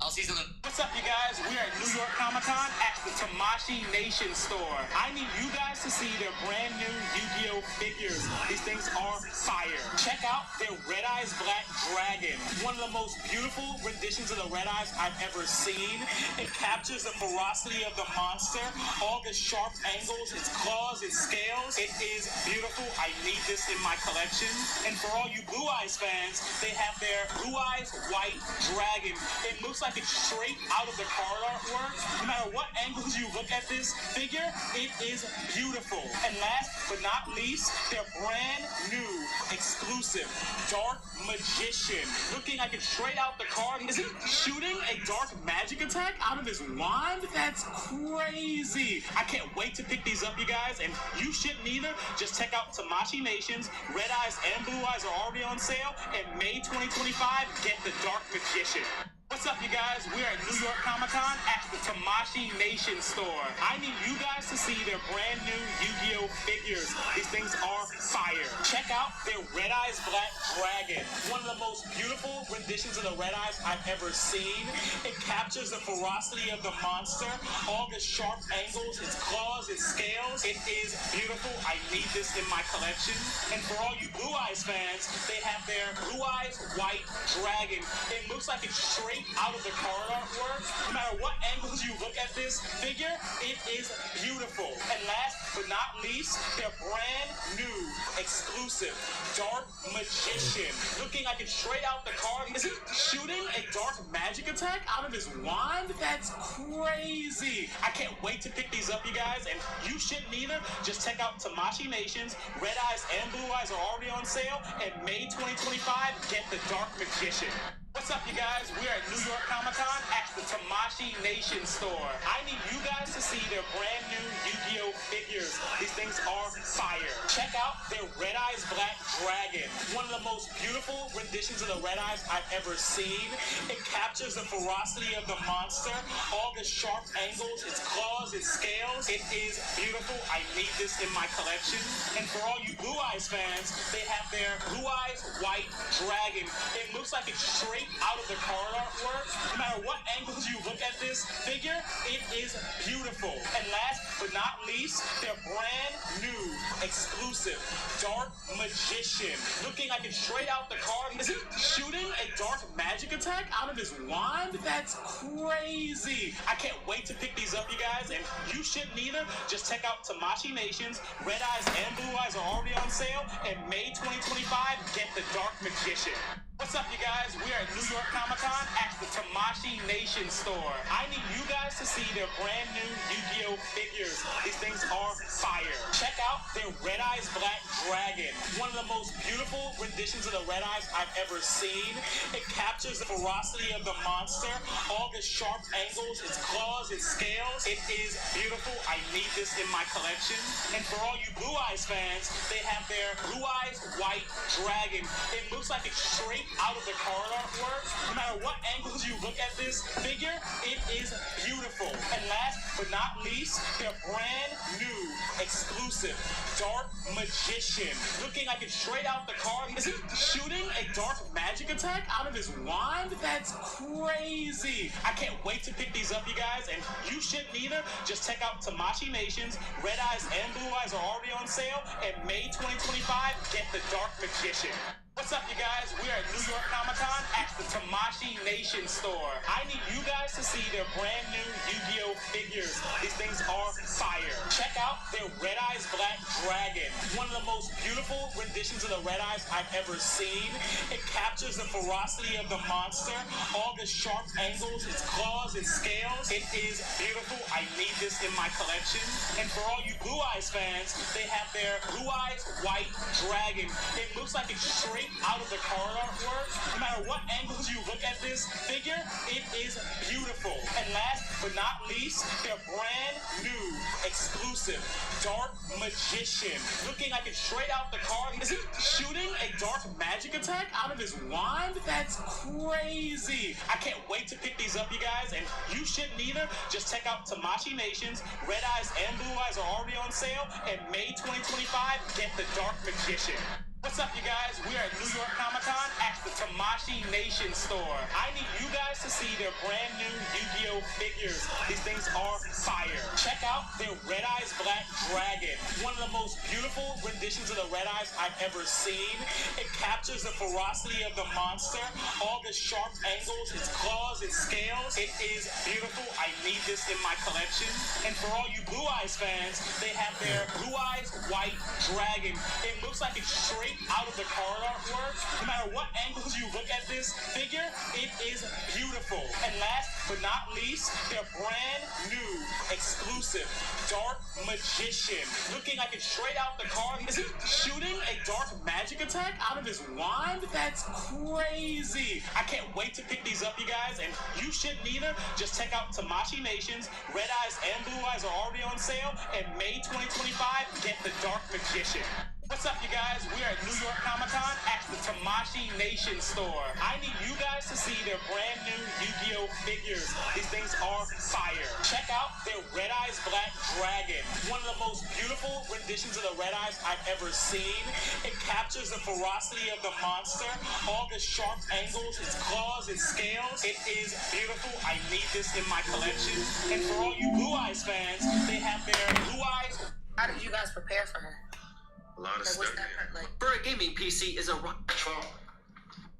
see something. What's up, you guys? We're at New York Comic-Con at the Tamashii Nation store. I need you guys to see their brand new Yu-Gi-Oh figures. These things are fire. Check out their Red Eyes Black Dragon. One of the most beautiful renditions of the Red Eyes I've ever seen. It captures the ferocity of the monster, all the sharp angles, its claws, its scales. It is beautiful. I need this in my collection. And for all you Blue Eyes fans, they have their Blue Eyes White Dragon. It looks like it's straight out of the card artwork. No matter what angles you look at this figure, it is beautiful. And last but not least, their brand new exclusive Dark Magician. Looking like it's straight out the card. Is he shooting a dark magic attack out of his wand? That's crazy. I can't wait to pick these up, you guys, and you shouldn't either. Just check out Tamashii Nations. Red Eyes and Blue Eyes are already on sale, and May 2025, get the Dark Magician. What's up, you guys? We're at New York Comic-Con at the Tamashii Nation store. I need you guys to see their brand new Yu-Gi-Oh figures. These things are fire. Check out their Red Eyes Black Dragon. One of the most beautiful renditions of the Red Eyes I've ever seen. It captures the ferocity of the monster, all the sharp angles, its claws, its scales. It is beautiful. I need this in my collection. And for all you Blue Eyes fans, they have their Blue Eyes White Dragon. It looks like it's straight out of the card artwork. No matter what angles you look at this figure, it is beautiful. And last but not least, their brand new exclusive Dark Magician. Looking like it's straight out the card. Is he shooting a dark magic attack out of his wand? That's crazy. I can't wait to pick these up, you guys, and you shouldn't either. Just check out Tamashii Nations. Red Eyes and Blue Eyes are already on sale, and May 2025, get the Dark Magician. What's up, you guys? We're at New York Comic-Con at the Tamashii Nation store. I need you guys to see their brand new Yu-Gi-Oh figures. These things are fire. Check out their Red Eyes Black Dragon. One of the most beautiful renditions of the Red Eyes I've ever seen. It captures the ferocity of the monster, all the sharp angles, its claws, its scales. It is beautiful. I need this in my collection. And for all you Blue Eyes fans, they have their Blue Eyes White Dragon. It looks like it's straight out of the card artwork. No matter what angles you look at this figure, it is beautiful. And last but not least, their brand new exclusive Dark Magician. Looking like it's straight out the card. Is he shooting a dark magic attack out of his wand? That's crazy. I can't wait to pick these up, you guys, and you shouldn't either. Just check out Tamashii Nations. Red Eyes and Blue Eyes are already on sale, and May 2025, get the Dark Magician. What's up, you guys? We're at New York Comic-Con at the Tamashii Nation store. I need you guys to see their brand new Yu-Gi-Oh figures. These things are fire. Check out their Red Eyes Black Dragon. One of the most beautiful renditions of the Red Eyes I've ever seen. It captures the ferocity of the monster, all the sharp angles, its claws, its scales. It is beautiful. I need this in my collection. And for all you Blue Eyes fans, they have their Blue Eyes White Dragon. It looks like it's straight out of the card artwork. No matter what angles you look at this figure, it is beautiful. And last but not least, their brand new exclusive Dark Magician. Looking like it's straight out the card. Is he shooting a dark magic attack out of his wand? That's crazy. I can't wait to pick these up, you guys, and you shouldn't either. Just check out Tamashii Nations. Red Eyes and Blue Eyes are already on sale, and May 2025, get the Dark Magician. What's up, you guys? We're at New York Comic-Con at the Tamashii Tamashii Nation store. I need you guys to see their brand new Yu-Gi-Oh figures. These things are fire. Check out their Red Eyes Black Dragon. One of the most beautiful renditions of the Red Eyes I've ever seen. It captures the ferocity of the monster, all the sharp angles, its claws, its scales. It is beautiful. I need this in my collection. And for all you Blue Eyes fans, they have their Blue Eyes White Dragon. It looks like it's straight out of the card artwork. No matter what angles you look at this figure, it is beautiful. And last but not least, their brand new exclusive Dark Magician. Looking like it's straight out the card. Is he shooting a dark magic attack out of his wand? That's crazy. I can't wait to pick these up, you guys, and you shouldn't either. Just check out Tamashii Nations. Red Eyes and Blue Eyes are already on sale, and May 2025, get the Dark Magician. What's up, you guys? We're at New York Comic-Con at the Tamashii Nation store. I need you guys to see their brand new Yu-Gi-Oh figures. These things are fire. Check out their Red Eyes Black Dragon. One of the most beautiful renditions of the Red Eyes I've ever seen. It captures the ferocity of the monster, all the sharp angles, its claws, its scales. It is beautiful. I need this in my collection. And for all you Blue Eyes fans, they have their Blue Eyes White Dragon. It looks like it's straight out of the card artwork. No matter what angles you look at this figure, it is beautiful. And last but not least, their brand new exclusive Dark Magician. Looking like it's straight out the card. Is he shooting a dark magic attack out of his wand? That's crazy. I can't wait to pick these up, you guys, and you shouldn't either. Just check out Tamashii Nations. Red Eyes and Blue Eyes are already on sale, and May 2025, get the Dark Magician. What's up, you guys? We're at New York Comic-Con at the Tamashii Nation store. I need you guys to see their brand new Yu-Gi-Oh figures. These things are fire. Check out their Red Eyes Black Dragon. One of the most beautiful renditions of the Red Eyes I've ever seen. It captures the ferocity of the monster, all the sharp angles, its claws, its scales. It is beautiful. I need this in my collection. And for all you Blue Eyes fans, they have their Blue Eyes. How did you guys prepare for her? A lot of stuff here. For a gaming PC is a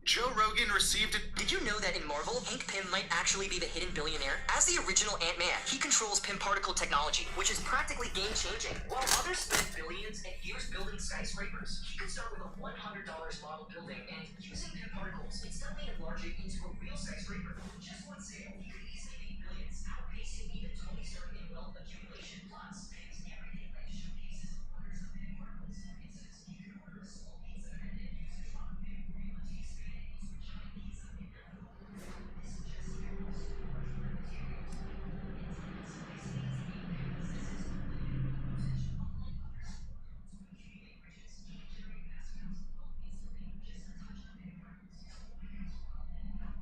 Joe Rogan received a... Did you know that in Marvel, Hank Pym might actually be the hidden billionaire? As the original Ant-Man, he controls Pym particle technology, which is practically game-changing. While others spend billions and years building skyscrapers, he could start with a $100 model building and, using Pym particles, instantly enlarge it into a real skyscraper. With just one sale, he could easily make billions, outpacing even Tony Stark in wealth accumulation. Plus, Pym's everyday life showcases the wonders of Pym particles. Instance, you can order a small pizza and then use a drop of Pym pretty much to expand it into a giant pizza in your phone. This is just your super materials, intense simplicity to make Pym possesses potential unlike other small codes with accumulate riches, generate fast amounts of wealth instantly, just a touch of Pym particles. So why not?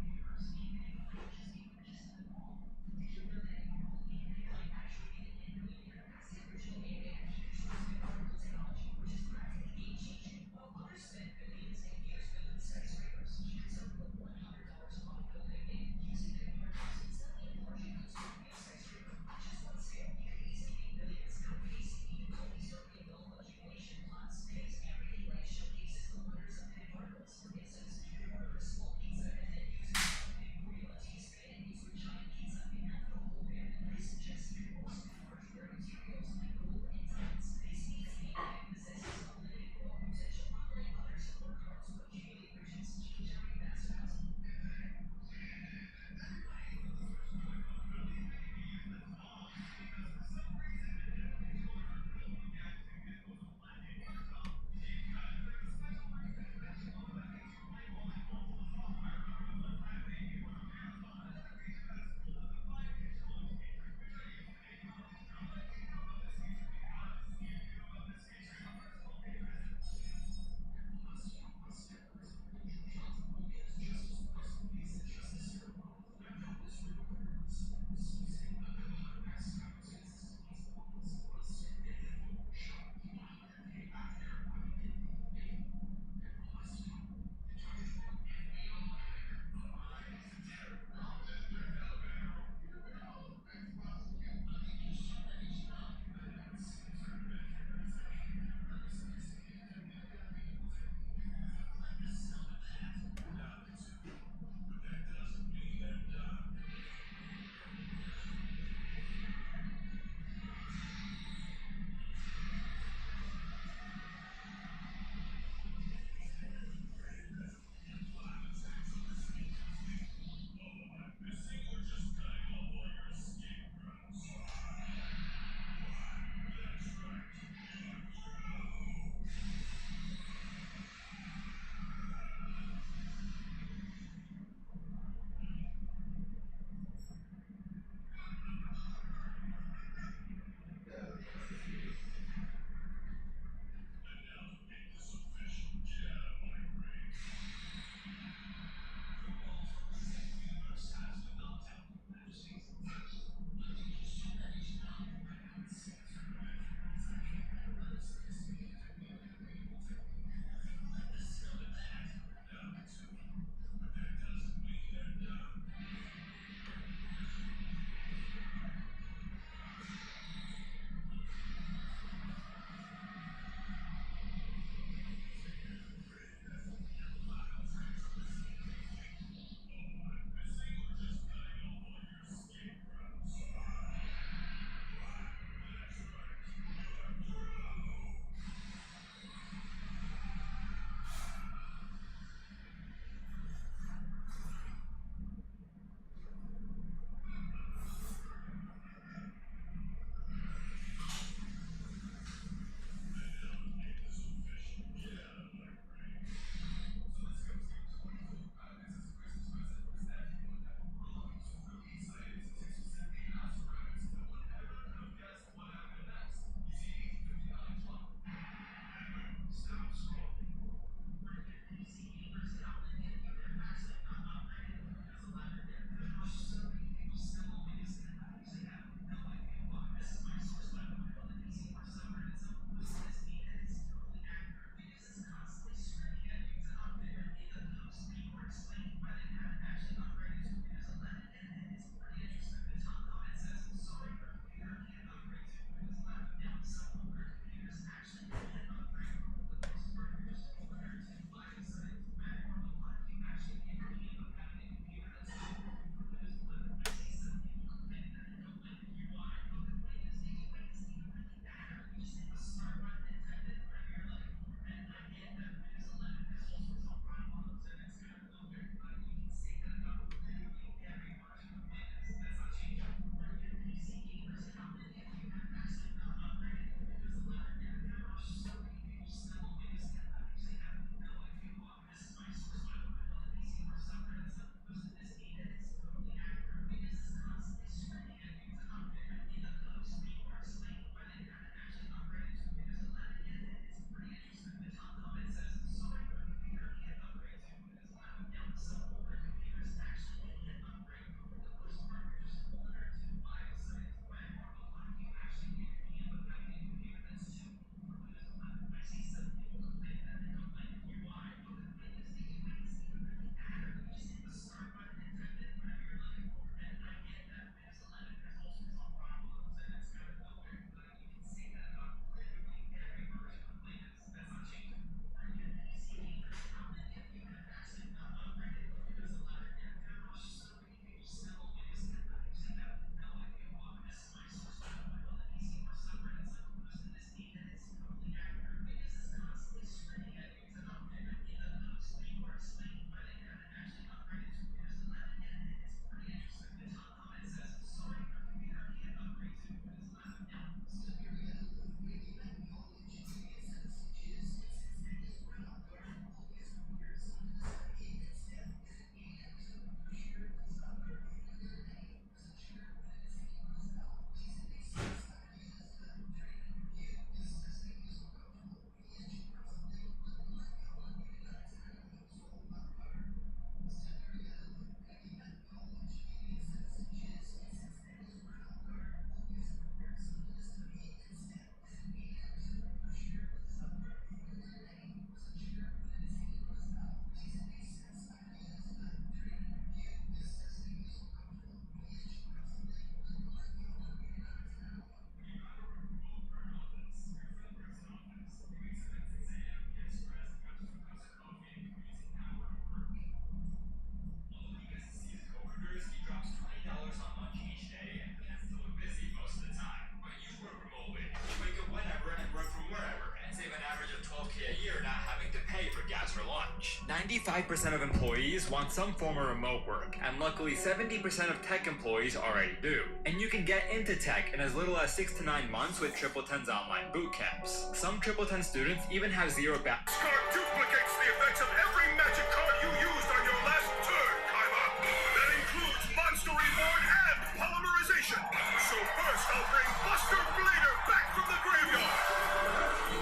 95% of employees want some form of remote work, and luckily 70% of tech employees already do. And you can get into tech in as little as 6 to 9 months with Triple Ten's online boot camps. Some Triple Ten students even have zero back. Scar duplicates the effects of every magic card you used on your last turn, Kaiba. That includes Monster Reborn and Polymerization. So first I'll bring Buster Blader back from the graveyard.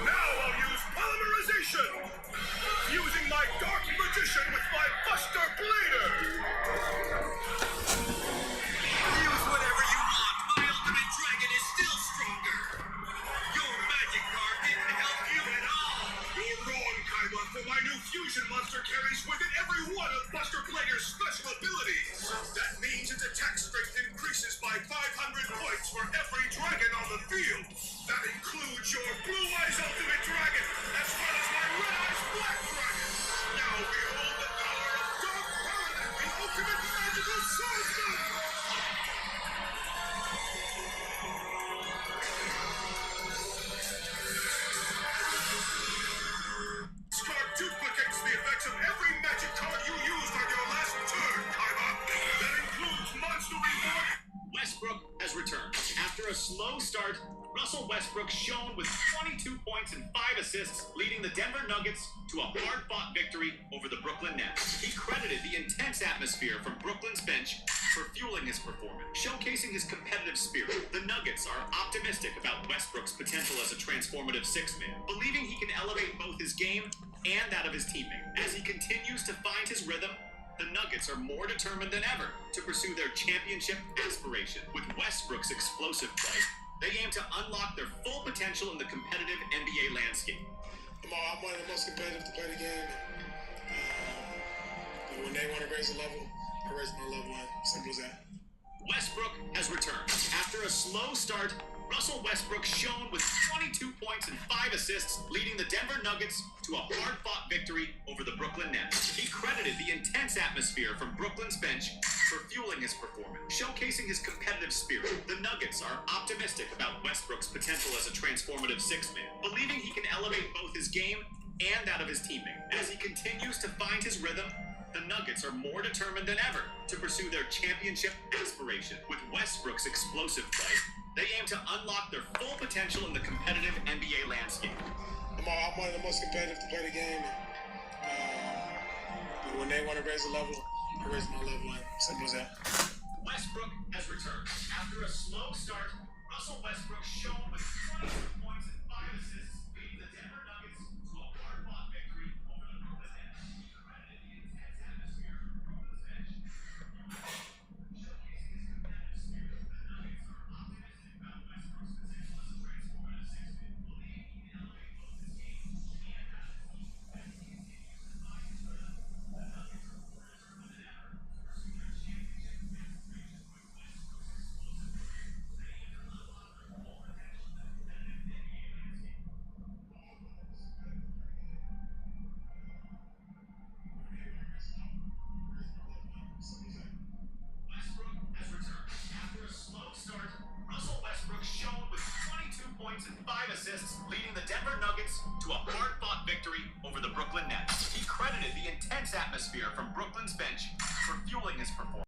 Now I'll use Polymerization, fusing my Dark Magician with my Buster Blader. Use whatever you want. My Ultimate Dragon is still stronger. Your magic card didn't help you at all. You're wrong, Kaiba, for my new fusion monster carries with it every one of Buster Blader's special abilities. That means its attack strength increases by 500 points for every dragon on the field. That includes your Blue Eyes Ultimate Dragon, as well as my Red Eyes Black Dragon. Now behold the power of Dark Paladin, the ultimate magical swordsman! Scar duplicates the effects of every magic card you used on your last turn, Kaiba. That includes Monster Reborn. Westbrook has returned. After a slow start, Russell Westbrook shone with 22 points and 5 assists, leading the Denver Nuggets to a hard-fought victory over the Brooklyn Nets. He credited the intense atmosphere from Brooklyn's bench for fueling his performance, showcasing his competitive spirit. The Nuggets are optimistic about Westbrook's potential as a transformative six-man, believing he can elevate both his game and that of his teammate. As he continues to find his rhythm, the Nuggets are more determined than ever to pursue their championship aspiration. With Westbrook's explosive play, they aim to unlock their full potential in the competitive NBA landscape. I'm one of the most competitive to play the game. When they want to raise a level, I raise my level. Simple as that. Westbrook has returned. After a slow start, Russell Westbrook shone with 22 points and 5 assists, leading the Denver Nuggets to a hard-fought victory over the Brooklyn Nets. He credited the intense atmosphere from Brooklyn's bench for fueling his performance, showcasing his competitive spirit. The Nuggets are optimistic about Westbrook's potential as a transformative six-man, believing he can elevate both his game and that of his teammate. As he continues to find his rhythm, the Nuggets are more determined than ever to pursue their championship aspiration. With Westbrook's explosive play, they aim to unlock their full potential in the competitive NBA landscape. I'm one of the most competitive to play the game. When they want to raise a level, I raise my level. Simple as that. Westbrook has returned. After a slow start, Russell Westbrook shone with 22 points and 5 assists, leading the Denver Nuggets to a hard-fought victory over the Brooklyn Nets. He credited the intense atmosphere from Brooklyn's bench for showcasing his competitive spirit. The Nuggets are optimistic about Westbrook's potential as a transformative six-man, believing he can elevate both his game and that of his team. As he continues to find his rhythm, the Nuggets are more determined than ever to pursue their championship aspiration. With Westbrook's explosive play, they aim to unlock their full potential in the competitive NBA landscape. Westbrook has returned. After a slow start, Russell Westbrook shone with 22 points and 5 assists, leading the Denver Nuggets to a hard-fought victory over the Brooklyn Nets. He credited the intense atmosphere from Brooklyn's bench for fueling his performance.